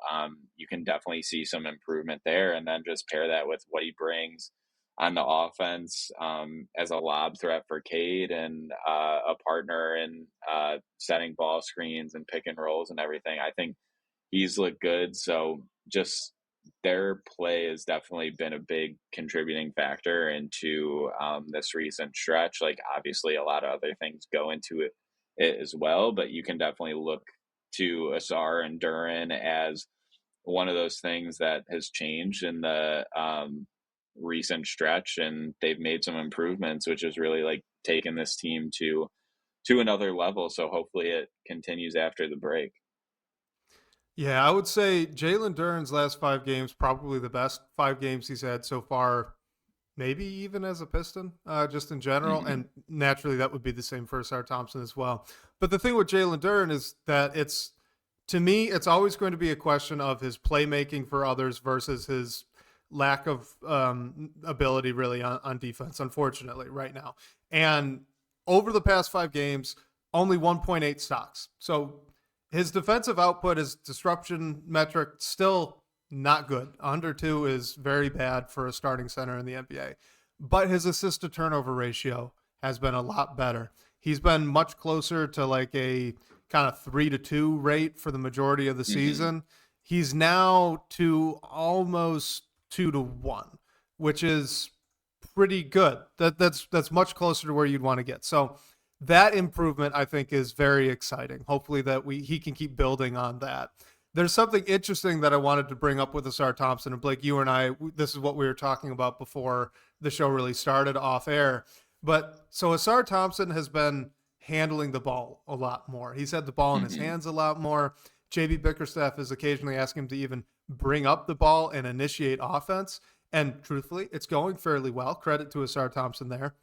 you can definitely see some improvement there. And then just pair that with what he brings on the offense, as a lob threat for Cade and a partner in setting ball screens and pick and rolls and everything. I think he's looked good. So just their play has definitely been a big contributing factor into this recent stretch. Like obviously, a lot of other things go into it as well, but you can definitely look to Asar and Duran as one of those things that has changed in the recent stretch, and they've made some improvements, which is really like taking this team to another level. So hopefully, it continues after the break. Yeah, I would say Jalen Duren's last 5 games probably the best 5 games he's had so far. Maybe even as a Piston, just in general, Hmm. and naturally that would be the same for Ausar Thompson as well. But the thing with Jalen Duren is that it's to me, it's always going to be a question of his playmaking for others versus his lack of ability really on defense, unfortunately, right now. And over the past 5 games, only 1.8 stocks. So his defensive output, his disruption metric, still not good. Under 2 is very bad for a starting center in the NBA. But his assist to turnover ratio has been a lot better. He's been much closer to like a kind of 3-2 rate for the majority of the Hmm. season. He's now to almost 2-1, which is pretty good. That's much closer to where you'd want to get. So that improvement I think is very exciting. Hopefully that we he can keep building on that. There's something interesting that I wanted to bring up with Ausar Thompson, and Blake, you and I, this is what we were talking about before the show really started off air. But so Ausar Thompson has been handling the ball a lot more. He's had the ball in his Hmm. hands a lot more. JB Bickerstaff is occasionally asking him to even bring up the ball and initiate offense. And truthfully, it's going fairly well. Credit to Ausar Thompson there.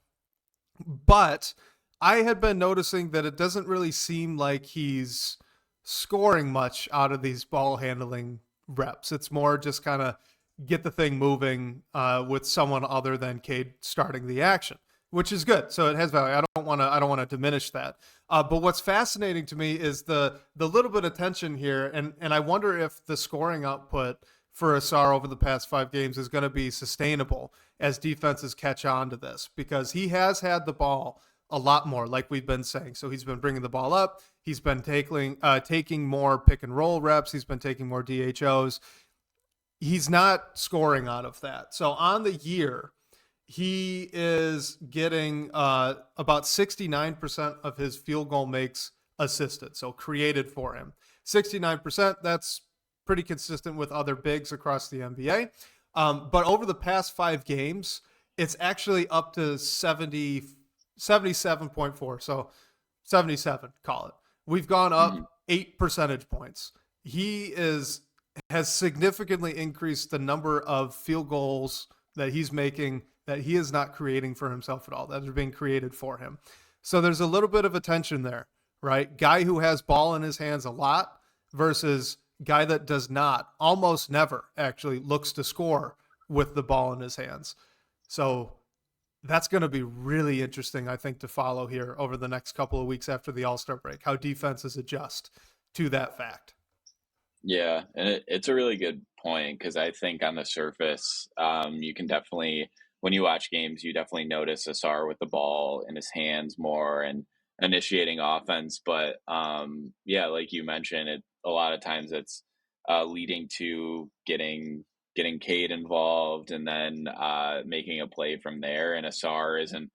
But I had been noticing that it doesn't really seem like he's scoring much out of these ball handling reps. It's more just kind of get the thing moving with someone other than Cade starting the action, which is good. So it has value. I don't want to diminish that. But what's fascinating to me is the little bit of tension here, and I wonder if the scoring output for Asar over the past 5 games is going to be sustainable as defenses catch on to this, because he has had the ball a lot more, like we've been saying. So he's been bringing the ball up. He's been taking more pick and roll reps. He's been taking more DHOs. He's not scoring out of that. So on the year, he is getting about 69% of his field goal makes assisted, so created for him. 69%, that's pretty consistent with other bigs across the NBA. But over the past 5 games, it's actually up to 77.4. So 77, call it. We've gone Hmm. up 8 percentage points. He is has significantly increased the number of field goals that he's making that he is not creating for himself at all, that are being created for him. So there's a little bit of a tension there, right? Guy who has ball in his hands a lot versus guy that does not, almost never actually looks to score with the ball in his hands. So that's going to be really interesting, I think, to follow here over the next couple of weeks after the All-Star break, how defenses adjust to that fact. Yeah, and it's a really good point because I think on the surface, you can definitely, when you watch games, you definitely notice Asar with the ball in his hands more, and initiating offense. But yeah, like you mentioned, it a lot of times it's leading to getting Cade involved and then making a play from there. And Asar isn't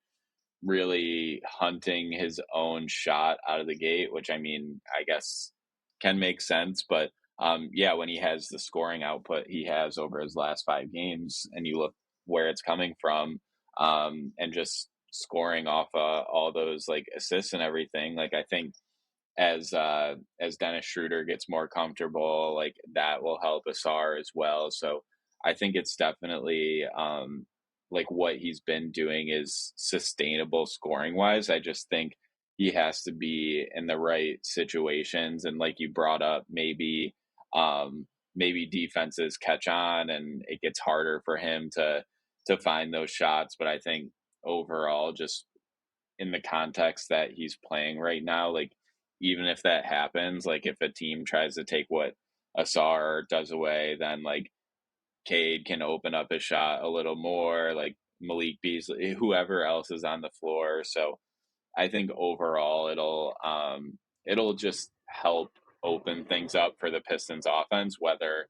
really hunting his own shot out of the gate, which I mean, I guess can make sense. But yeah, when he has the scoring output he has over his last 5 games, and you look where it's coming from, and just scoring off all those like assists and everything, like I think as Dennis Schroeder gets more comfortable, like that will help Asar as well. So I think it's definitely like what he's been doing is sustainable scoring wise. I just think he has to be in the right situations, and like you brought up, maybe defenses catch on and it gets harder for him to find those shots. But I think overall, just in the context that he's playing right now, like even if that happens, like if a team tries to take what Asar does away, then like Cade can open up his shot a little more, like Malik Beasley, whoever else is on the floor. So I think overall it'll just help open things up for the Pistons offense, whether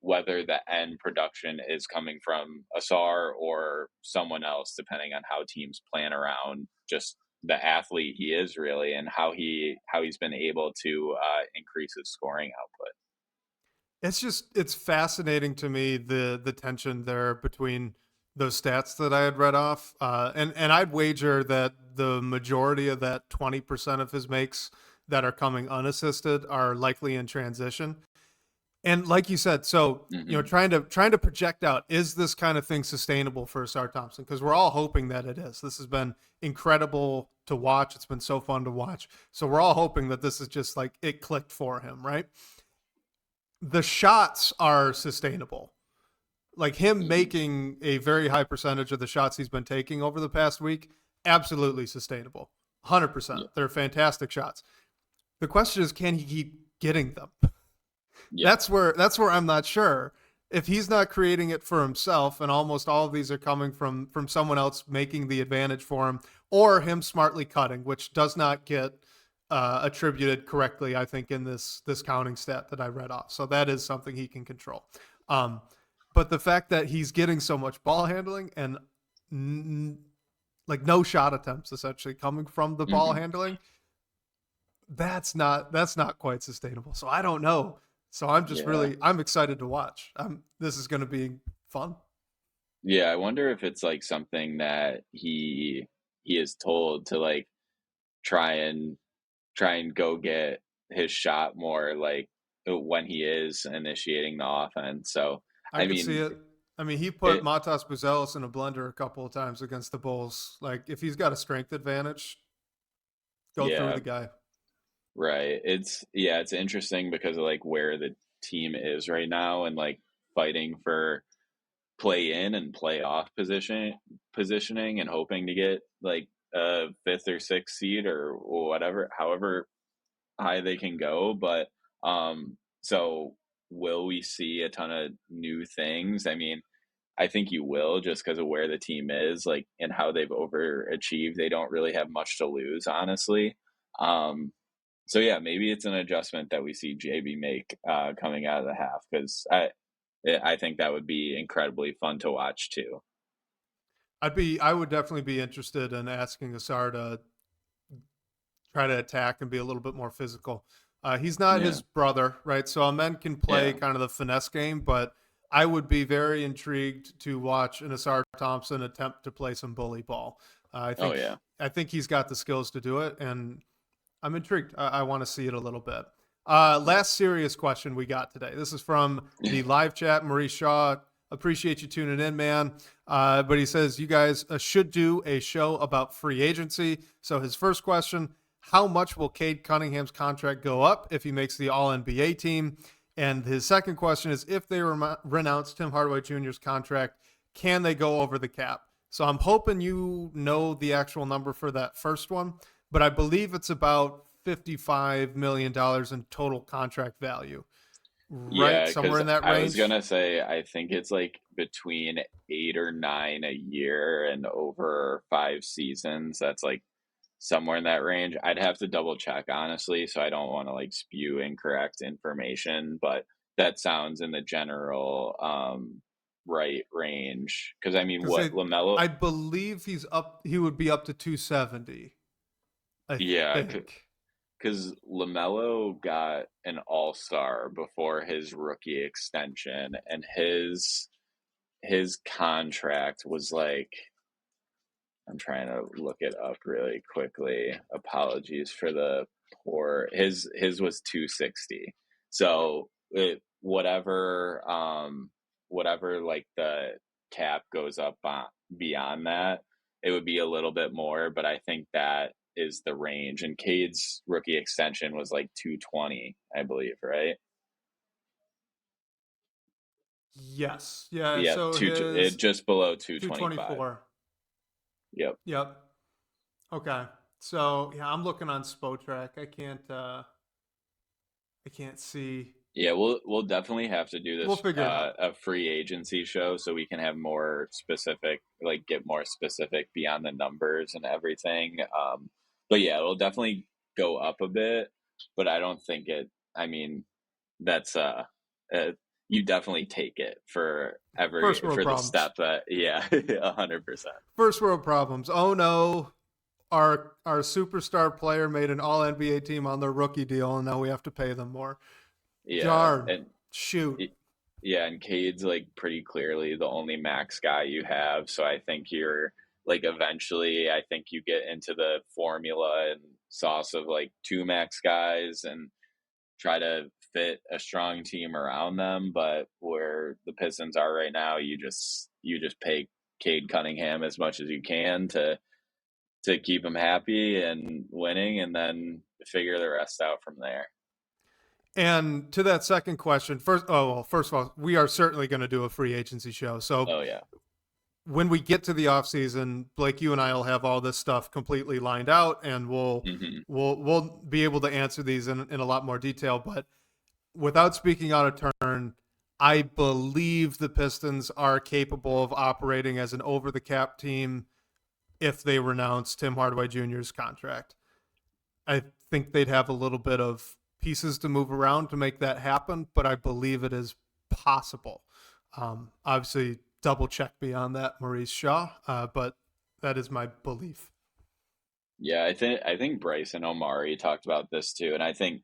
the end production is coming from Asar or someone else, depending on how teams plan around just the athlete he is really, and how he's been able to increase his scoring output. It's fascinating to me the tension there between those stats that I had read off, and I'd wager that the majority of that 20% of his makes that are coming unassisted are likely in transition. And like you said, so Hmm. trying to project out, is this kind of thing sustainable for Ausar Thompson? Because we're all hoping that it is. This has been incredible to watch. It's been so fun to watch. So we're all hoping that this is just like it clicked for him, right? The shots are sustainable. Like him Hmm. making a very high percentage of the shots he's been taking over the past week, absolutely sustainable. 100%. Yeah, They're fantastic shots. The question is, can he keep getting them? yeah, That's where I'm not sure. If he's not creating it for himself, and almost all of these are coming from someone else making the advantage for him, or him smartly cutting, which does not get attributed correctly, I think, in this counting stat that I read off. So that is something he can control. Um, but the fact that he's getting so much ball handling and n- like no shot attempts essentially coming from the ball hmm handling, that's not quite sustainable. So I don't know. So I'm just yeah, really I'm excited to watch. This is going to be fun. yeah. I wonder if it's like something that he is told to like try and go get his shot more, like when he is initiating the offense. So I I could see mean it. I mean, he put it. Matas Buzelis in a blender a couple of times against the Bulls. Like if he's got a strength advantage, go through Yeah, the guy. right. It's interesting because of like where the team is right now, and like fighting for play in and play off positioning, and hoping to get like a fifth or sixth seed or whatever, however high they can go. But so will we see a ton of new things? I mean, I think you will, just because of where the team is, like, and how they've overachieved. They don't really have much to lose, honestly. Um, so yeah, maybe it's an adjustment that we see JB make coming out of the half, because I think that would be incredibly fun to watch too. I would definitely be interested in asking Asar to try to attack and be a little bit more physical. He's not Yeah, his brother, right? So Amen can play yeah, kind of the finesse game, but I would be very intrigued to watch an Asar Thompson attempt to play some bully ball. I oh think yeah, I think he's got the skills to do it, and I'm intrigued. I want to see it a little bit. yeah, Last serious question we got today. This is from the live chat. Maurice Shaw, appreciate you tuning in, man. But he says you guys should do a show about free agency. So his first question: how much will Cade Cunningham's contract go up if he makes the All NBA team? And his second question is: if they renounce Tim Hardaway Jr.'s contract, can they go over the cap? So I'm hoping you know the actual number for that first one, but I believe it's about $55 million dollars in total contract value, right? yeah. Somewhere Because in that I was range. gonna say, I think it's like between 8 or 9 a year, and over 5 seasons. That's like somewhere in that range. I'd have to double check honestly, so I don't want to like spew incorrect information, but that sounds in the general right range. Because I mean, Because what Lamelo? I believe he would be up to 270. I Yeah, think. because Lamelo got an All Star before his rookie extension, and his contract was like, I'm trying to look it up really quickly. Apologies for the poor. His was 260. So whatever like the cap goes up beyond that, it would be a little bit more, but I think that is the range. And Cade's rookie extension was like 220, I believe, right? Yes. Yeah. Yeah, So it his just below 225. 224. Yep. Yep. Okay. So yeah, I'm looking on Spotrac. I can't see. Yeah, we'll definitely have to do We'll this figure it out. a free agency show so we can have more specific, like get more specific beyond the numbers and everything. But yeah, it'll definitely go up a bit, but I don't think it. I mean, that's uh you definitely take it for every First world for the problems. step that yeah, 100%. First world problems. Oh no. Our superstar player made an all NBA team on their rookie deal and now we have to pay them more. Yeah, Darn. Shoot. yeah, and Cade's like pretty clearly the only max guy you have. So I think you're like eventually, I think you get into the formula and sauce of like two max guys and try to fit a strong team around them. But where the Pistons are right now, you just pay Cade Cunningham as much as you can to keep him happy and winning, and then figure the rest out from there. And to that second question, first of all, we are certainly going to do a free agency show. So Oh yeah. when we get to the off season, Blake, you and I will have all this stuff completely lined out, and Hmm. we'll be able to answer these in a lot more detail. But without speaking out of turn, I believe the Pistons are capable of operating as an over the cap team if they renounce Tim Hardaway Jr.'s contract. I think they'd have a little bit of pieces to move around to make that happen, but I believe it is possible. Obviously, double check me on that, Maurice Shaw, but that is my belief. Yeah, I think Bryce and Omari talked about this too, and I think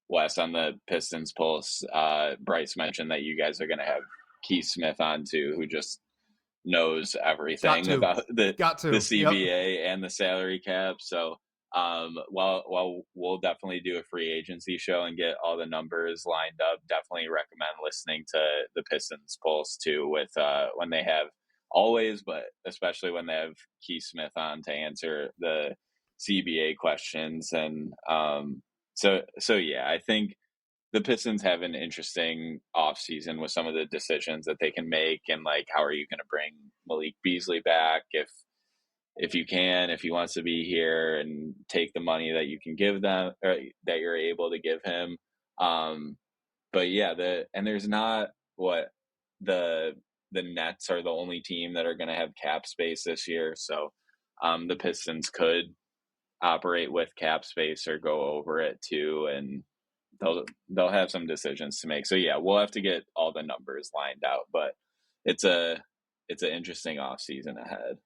Wes on the Pistons Pulse, Bryce mentioned that you guys are going to have Keith Smith on too, who just knows Got everything to, about the Yep. CBA and the salary cap. So, while we'll definitely do a free agency show and get all the numbers lined up, definitely recommend listening to the Pistons Pulse too with when they have always, but especially when they have Keith Smith on to answer the CBA questions. And so yeah, I think the Pistons have an interesting offseason with some of the decisions that they can make, and like how are you going to bring Malik Beasley back if you can, if he wants to be here and take the money that you can give them or that you're able to give him. Um, but yeah, there's not what the the Nets are the only team that are going to have cap space this year, so the Pistons could operate with cap space or go over it too, and they'll have some decisions to make. So yeah, we'll have to get all the numbers lined out, but it's a it's an interesting off season ahead.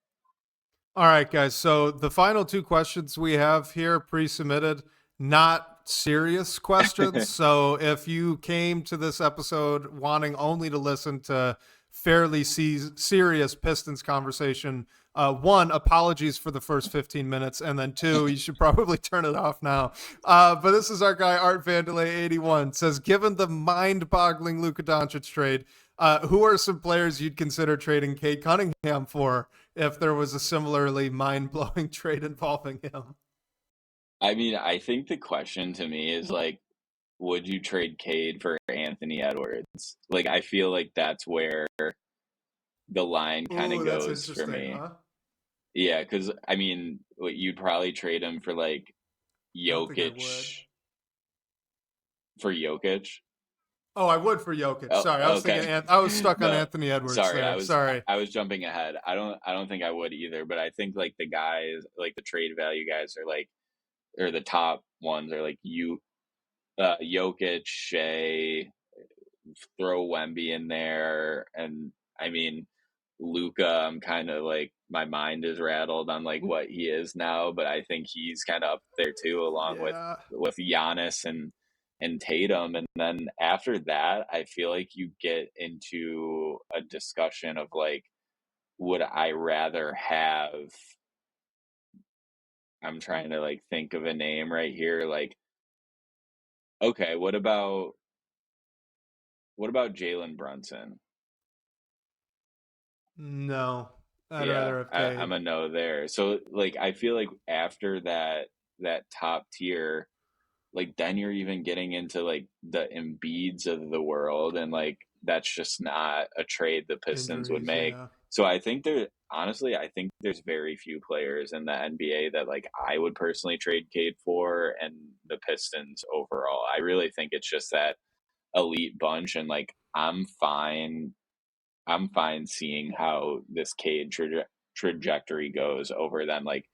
All right, guys. So the final two questions we have here pre-submitted, not serious questions. So if you came to this episode wanting only to listen to fairly serious Pistons conversation, one, apologies for the first 15 minutes, and then two, you should probably turn it off now. But this is our guy Art Vandelay 81 says, given the mind-boggling Luka Doncic trade, who are some players you'd consider trading Cade Cunningham for if there was a similarly mind-blowing trade involving him? I mean, I think the question to me is like, would you trade Cade for Anthony Edwards? Like, I feel like that's where the line kind of Ooh, that's goes for interesting, me. huh? Yeah, because I mean, you'd probably trade him for like I don't think I would. Jokic for Jokic. Oh, I would for Jokic. Oh, Sorry, I was thinking. okay. I was stuck on No, Anthony Edwards sorry, there. Sorry. I was jumping ahead. I don't think I would either, but I think like the guys, like the trade value guys are like, or the top ones are like Jokic, Shea, throw Wemby in there, and I mean Luca. I'm kind of like my mind is rattled on like what he is now, but I think he's kind of up there too, along Yeah. with Giannis and Tatum. And then after that, I feel like you get into a discussion of like, would I rather have? I'm trying to like think of a name right here. Like, okay, what about Jalen Brunson? No, I'd Yeah, rather have Cade. I'm a no there. So like I feel like after that top tier, like then you're even getting into like the Embiids of the world, and like that's just not a trade the Pistons would Injuries, make. yeah. So I think there honestly, I think there's very few players in the NBA that like I would personally trade Cade for, and the Pistons overall. I really think it's just that elite bunch, and like I'm fine seeing how this Cade trajectory goes over than like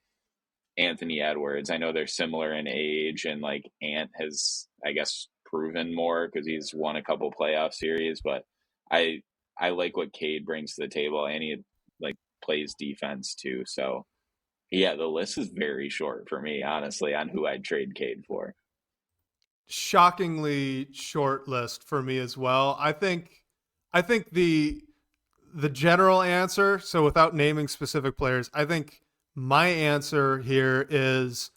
Anthony Edwards. I know they're similar in age, and like Ant has, I guess, proven more because he's won a couple playoff series. But I I like what Cade brings to the table, and he like plays defense too. So yeah, the list is very short for me, honestly, on who I'd trade Cade for. Shockingly short list for me as well. I think the general answer, so without naming specific players, I think my answer here is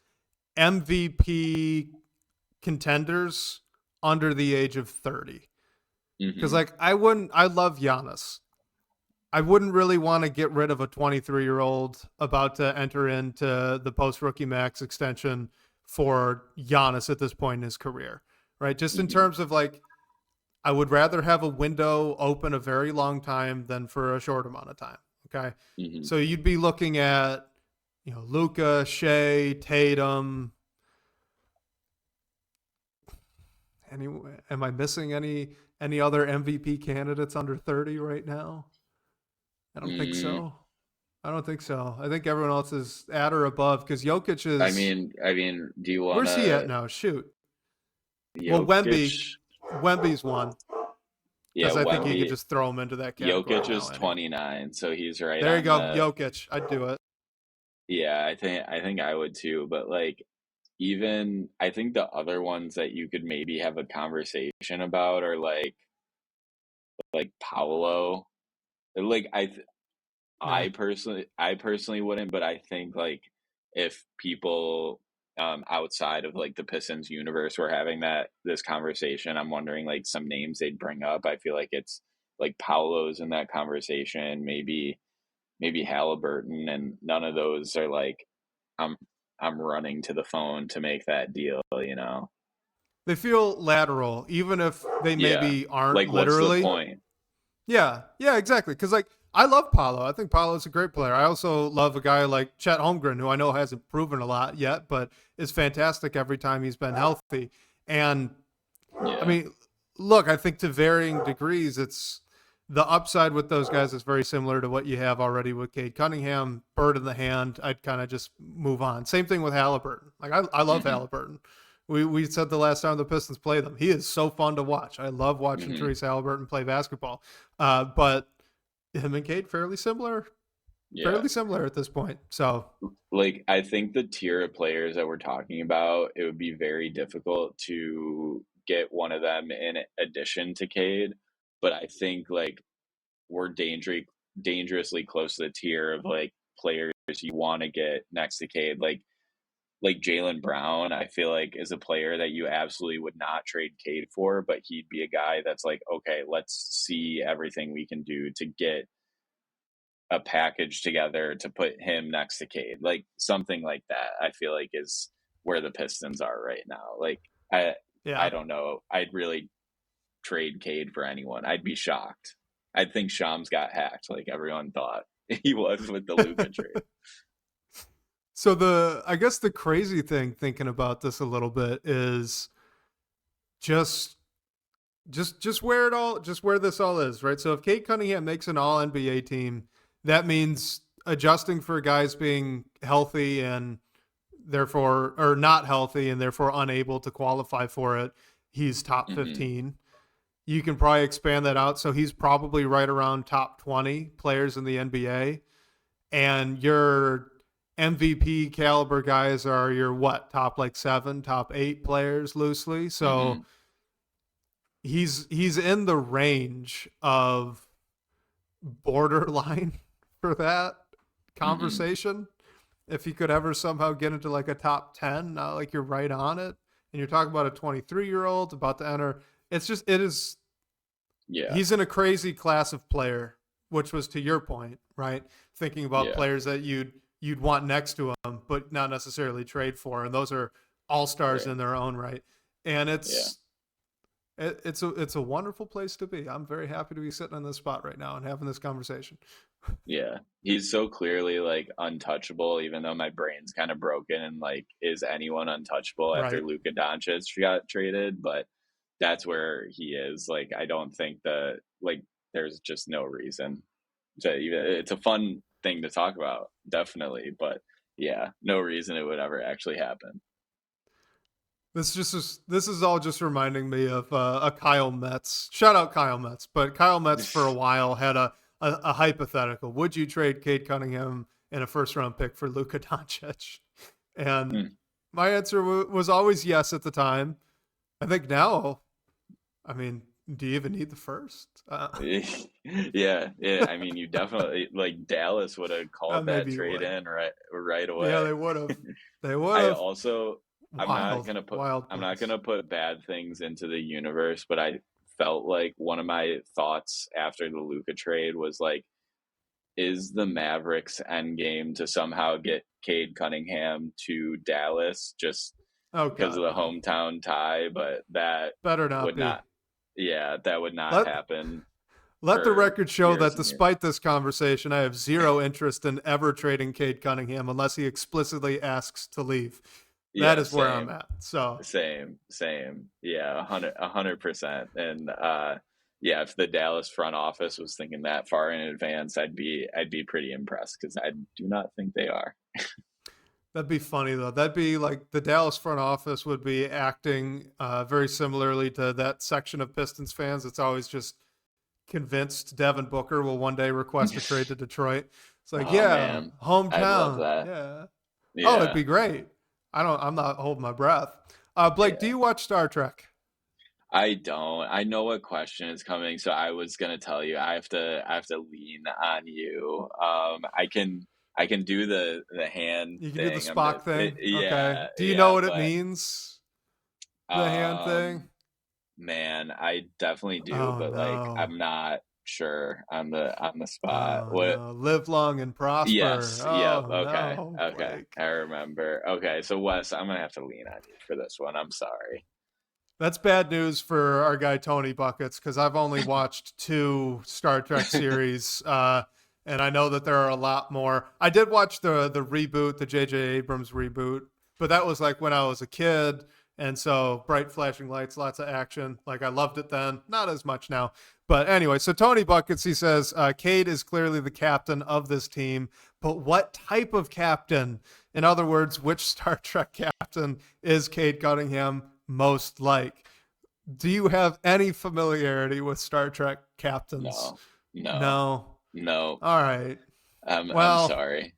MVP contenders under the age of 30. Because Hmm. like I love Giannis. I wouldn't really want to get rid of a 23-year-old about to enter into the post rookie max extension for Giannis at this point in his career, right? Just in Hmm. terms of like, I would rather have a window open a very long time than for a short amount of time. Okay. Hmm. So you'd be looking at, Luca, Shea, Tatum. Any, am I missing any other MVP candidates under 30 right now? I don't think Mm, so. I don't think so. I think everyone else is at or above because Jokic is. I mean, do you want Where's he at to now? Shoot. Well, Jokic? Wemby's one Yeah, because I think you could Wemby. just throw him into that category Jokic now is anyway. 29, so he's right There you on go, the. Jokic. I'd do it. Yeah, I think I would too, but like even I think the other ones that you could maybe have a conversation about are like Paolo. Like Nah. I personally wouldn't, but I think like if people outside of like the Pistons universe were having this conversation, I'm wondering like some names they'd bring up. I feel like it's like Paolo's in that conversation, maybe Halliburton, and none of those are like I'm I'm running to the phone to make that deal, you know. They feel lateral, even if they Yeah. maybe aren't Like what's the literally. point? Yeah, yeah, exactly. Because like I love Paulo. I think Paulo is a great player. I also love a guy like Chet Holmgren, who I know hasn't proven a lot yet, but is fantastic every time he's been healthy. And I Yeah. mean, look, I think to varying degrees, it's the upside with those guys is very similar to what you have already with Cade Cunningham, bird in the hand. I'd kind of just move on. Same thing with Halliburton. Like I love Mhm. Halliburton. We said the last time the Pistons play them, he is so fun to watch. I love watching Mhm. Therese Halliburton play basketball. But him and Cade Yeah. fairly similar at this point. So Like I think the tier of players that we're talking about, it would be very difficult to get one of them in addition to Cade. But I think like we're dangerously close to the tier of like players you want to get next to Cade. Like Jalen Brown, I feel like is a player that you absolutely would not trade Cade for, but he'd be a guy that's like, okay, let's see everything we can do to get a package together to put him next to Cade. Like something like that, I feel like is where the Pistons are right now. Like I yeah, don't know. I'd really trade Cade for anyone. I'd be shocked. I think Shams got hacked like everyone thought he was with the Luca trade. so I guess the crazy thing thinking about this a little bit is just just where this all is, right? So if Cade Cunningham makes an all NBA team, that means adjusting for guys being healthy and therefore or not healthy and therefore unable to qualify for it. He's top Hmm. 15. You can probably expand that out. So he's probably right around top 20 players in the NBA. And your MVP caliber guys are your what? Top like 7, top 8 players loosely. So Hmm. he's in the range of borderline for that Hmm. conversation. If he could ever somehow get into like a top 10, not like you're right on it, and you're talking about a 23-year-old about to enter, it is, Yeah. he's in a crazy class of player, which was to your point, right? Thinking about Yeah. players that you'd want next to him, but not necessarily trade for, and those are all stars Right. in their own right. And Yeah. it's a wonderful place to be. I'm very happy to be sitting in this spot right now and having this conversation. Yeah. He's so clearly like untouchable, even though my brain's kind of broken and like, is anyone untouchable after Right. Luka Doncic got traded? But that's where he is. Like, I don't think like there's just no reason to even. It's a fun thing to talk about, definitely, but yeah, no reason it would ever actually happen. This is all just reminding me of a Kyle Metz. Shout out Kyle Metz, but Kyle Metz for a while had a hypothetical. Would you trade Cade Cunningham in a first round pick for Luka Doncic? And Hmm. my answer was always yes at the time. I think now, I mean, do you even need the first? Yeah, yeah. I mean, you definitely like Dallas would have called that Maybe you trade would. in right Yeah, away. they would have. They would I have. also Wild, wild I'm not place. gonna put bad things into the universe, but I felt like one of my thoughts after the Luca trade was like, is the Mavericks end game to somehow get Cade Cunningham to Dallas just Oh because of God, the no. hometown tie? But that Better not would be. not, yeah, that would not Let happen Let the for record show years that and years. despite this conversation, I have zero interest in ever trading Cade Cunningham unless he explicitly asks to leave. That Yeah, is where I'm same. at. So Same. Yeah, 100%. And yeah, if the Dallas front office was thinking that far in advance, I'd be pretty impressed because I do not think they are. that'd be funny though. That'd be like the Dallas front office would be acting very similarly to that section of Pistons fans. It's always just convinced Devin Booker will one day request a trade to Detroit. It's like, Oh yeah, man, I'd love hometown, that. yeah. Oh, it'd Yeah, be great. I'm not holding my breath. Blake, do yeah. you watch Star Trek? I don't. I know what question is coming, so I was gonna tell you. I have to lean on you. I can do the hand You can do the thing. I'm just Spock thing. Okay. yeah, Do you know yeah, what it but means? The hand thing? um man, I definitely do, Oh but like no. I'm not sure on the spot. Oh What? no. Live long and prosper. Yes, yep, Oh okay, no, okay. Blake. I remember. Okay, so Wes, I'm gonna have to lean on you for this one. I'm sorry. That's bad news for our guy Tony Buckets because I've only watched 2 Star Trek series, and I know that there are a lot more. I did watch the reboot, the J.J. Abrams reboot, but that was like when I was a kid, and so bright flashing lights, lots of action. Like I loved it then, not as much now. But anyway, so Tony Buckets, he says, Cade is clearly the captain of this team, but what type of captain? In other words, which Star Trek captain is Cade Cunningham most like? Do you have any familiarity with Star Trek captains? No, no, No. no. All right. I'm Well, sorry.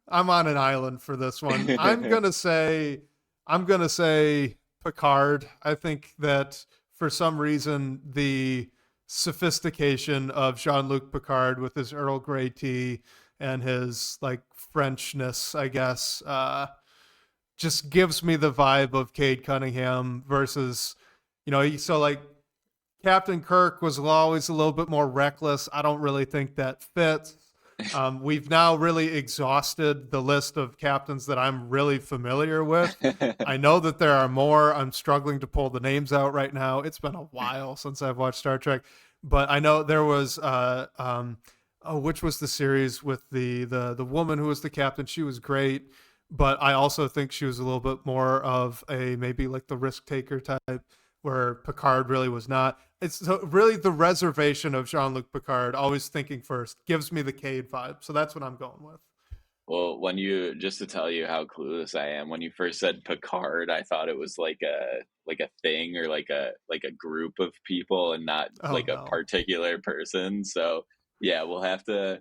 I'm on an island for this one. I'm gonna say Picard. I think that for some reason the sophistication of Jean-Luc Picard with his Earl Grey tea and his like Frenchness, I guess, just gives me the vibe of Cade Cunningham versus, so like Captain Kirk was always a little bit more reckless. I don't really think that fits. We've now really exhausted the list of captains that I'm really familiar with. I know that there are more. I'm struggling to pull the names out right now. It's been a while since I've watched Star Trek, but I know there was which was the series with the woman who was the captain. She was great, but I also think she was a little bit more of a maybe like the risk taker type. where Picard really was not. It's so really the reservation of Jean-Luc Picard, always thinking first, gives me the Cade vibe. So that's what I'm going with. Well, when you just to tell you how clueless I am, when you first said Picard, I thought it was like a thing or like a group of people and not Oh like a no. particular person. So yeah, Oh we'll have no.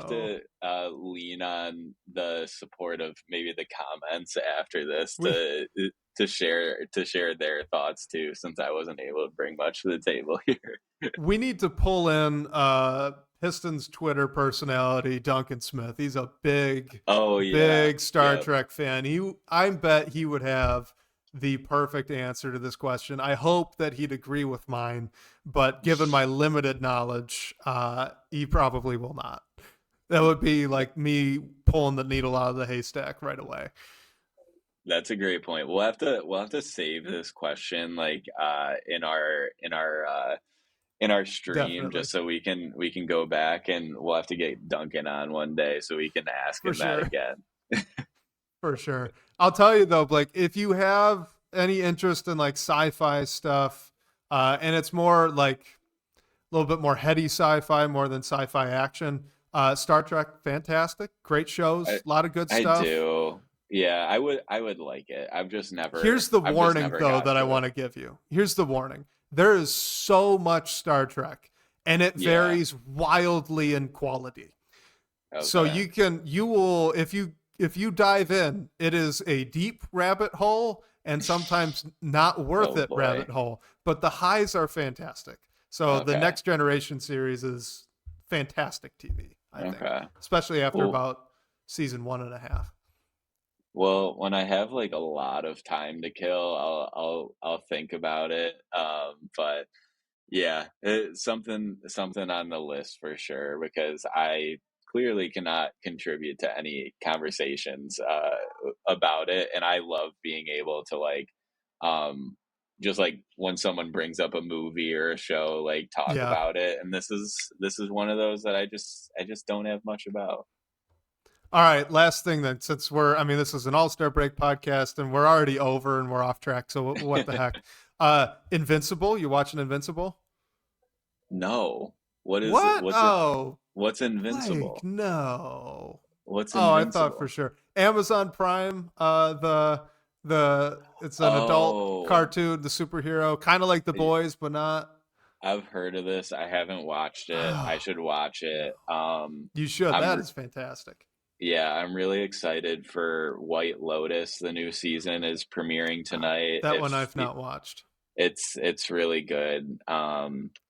to lean on the support of maybe the comments after this We to share their thoughts too, since I wasn't able to bring much to the table here. we need to pull in Pistons Twitter personality Duncan Smith. He's a Oh yeah, big Star yep. Trek fan. I bet he would have the perfect answer to this question. I hope that he'd agree with mine, but given my limited knowledge, he probably will not. That would be like me pulling the needle out of the haystack right away. That's a great point. We'll have to save this question like in our stream Definitely. just so we can go back, and we'll have to get Duncan on one day so we can ask For him that sure. again. For sure. I'll tell you though, Blake, if you have any interest in like sci-fi stuff, and it's more like a little bit more heady sci-fi more than sci-fi action, Star Trek, fantastic, great I shows, a lot of good I stuff. do. Yeah, I would like it. Here's the I've just warning never though got that I to want it. to give you. Here's the warning. There is so much Star Trek and it Yeah. varies wildly in quality. So Okay. you will if you dive in, it is a deep rabbit hole and sometimes not worth Oh it rabbit boy. hole, but the highs are fantastic. So the Okay. Next Generation series is fantastic TV, I think, Okay. especially after Well, about season one and a half. well, when I have like a lot of time to kill, I'll think about it. But yeah, it's something on the list for sure because I clearly cannot contribute to any conversations about it, and I love being able to like um just like when someone brings up a movie or a show, like talk Yeah. about it. And this is one of those that I just don't have much about. All right, last thing then, since I mean, this is an all-star break podcast and we're already over and we're off track. So what the heck? Invincible, you watching Invincible? No, What? Oh, what's Blake, invincible? no. What's Oh, I thought for invincible? sure. Amazon Prime, the it's an adult Oh, cartoon, the superhero, kind of like The Boys, but not. I've heard of this. I haven't watched it. I Oh, should watch it. you should. I'm That r- is fantastic. yeah, I'm really excited for White Lotus. The new season is premiering tonight. That one I've not watched. It's really good.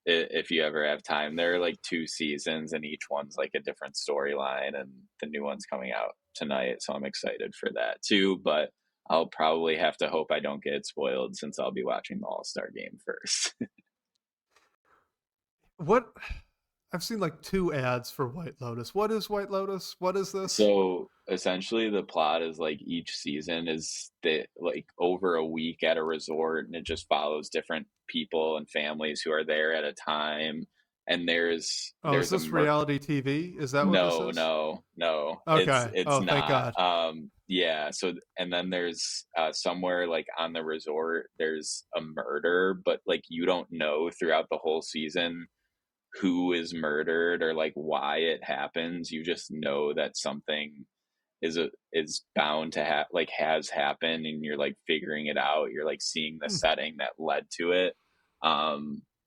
If you ever have time, there are like two seasons, and each one's like a different storyline, and the new one's coming out tonight, so I'm excited for that too. But I'll probably have to hope I don't get spoiled since I'll be watching the All Star game first. What? I've seen like two ads for White Lotus. What is White Lotus? What is this? So essentially, the plot is like each season is like over a week at a resort, and it just follows different people and families who are there at a time. And Oh, is there's a this reality TV? Is that what this no, is? no, Okay. it's Oh, thank not. God. Yeah. So and then there's somewhere like on the resort, there's a murder, but like you don't know throughout the whole season who is murdered or like why it happens. You just know that something is bound to have like has happened, and you're like figuring it out. You're like seeing the Hmm. setting that led to it.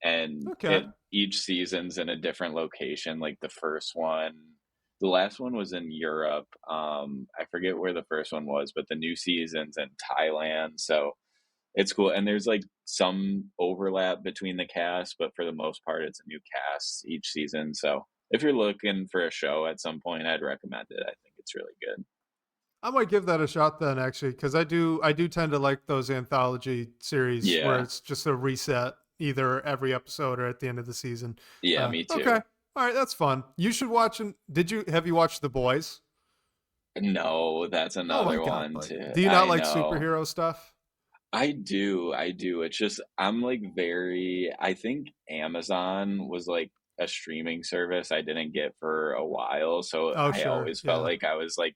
And Okay. it each season's in a different location. Like the last one was in Europe. I forget where the first one was, but the new season's in Thailand. So it's cool, and there's like some overlap between the cast, but for the most part, it's a new cast each season. So if you're looking for a show at some point, I'd recommend it. I think it's really good. I might give that a shot then, actually, because I do tend to like those anthology series where Yeah, it's just a reset either every episode or at the end of the season. yeah, me Okay, too. all right, that's fun. You should watch. Did you have you watched The Boys? No, that's Oh my another God, one Blake, too. do you not I like know. superhero stuff? I do. It's just I'm like very. I think Amazon was like a streaming service I didn't get for a while, so Oh I sure, always felt yeah. like I was like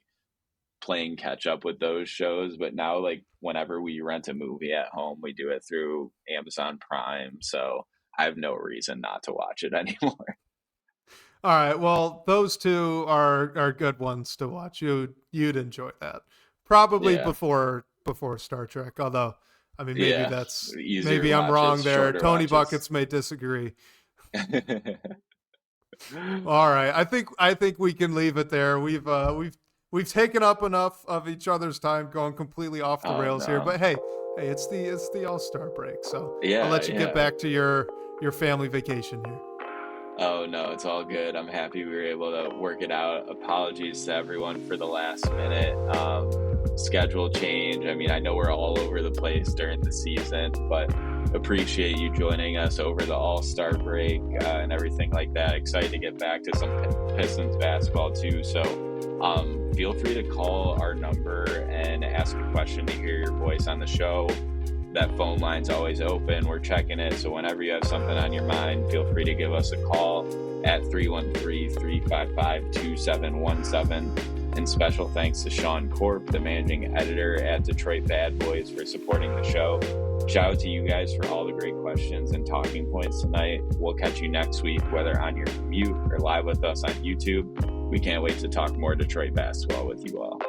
playing catch up with those shows. But now, like, whenever we rent a movie at home, we do it through Amazon Prime. So I have no reason not to watch it anymore. All right. Well, those two are good ones to watch. You'd enjoy that. Probably Yeah. before Star Trek. Although, I mean, maybe Yeah. Easier maybe I'm watches, wrong there. shorter Tony watches. Buckets may disagree. All right. I think we can leave it there. We've taken up enough of each other's time, going completely off the Oh, rails here. no. But hey, it's the All-Star break, so I'll Yeah, let you yeah. get back to your family vacation here. Oh, no, it's all good. I'm happy we were able to work it out. Apologies to everyone for the last minute schedule change. I mean, I know we're all over the place during the season, but appreciate you joining us over the All-Star break and everything like that. Excited to get back to some Pistons basketball too. So feel free to call our number and ask a question to hear your voice on the show. That phone line's always open. We're checking it. So whenever you have something on your mind, feel free to give us a call at 313-355-2717. And special thanks to Sean Corp, the managing editor at Detroit Bad Boys, for supporting the show. Shout out to you guys for all the great questions and talking points tonight. We'll catch you next week, whether on your commute or live with us on YouTube. We can't wait to talk more Detroit basketball with you all.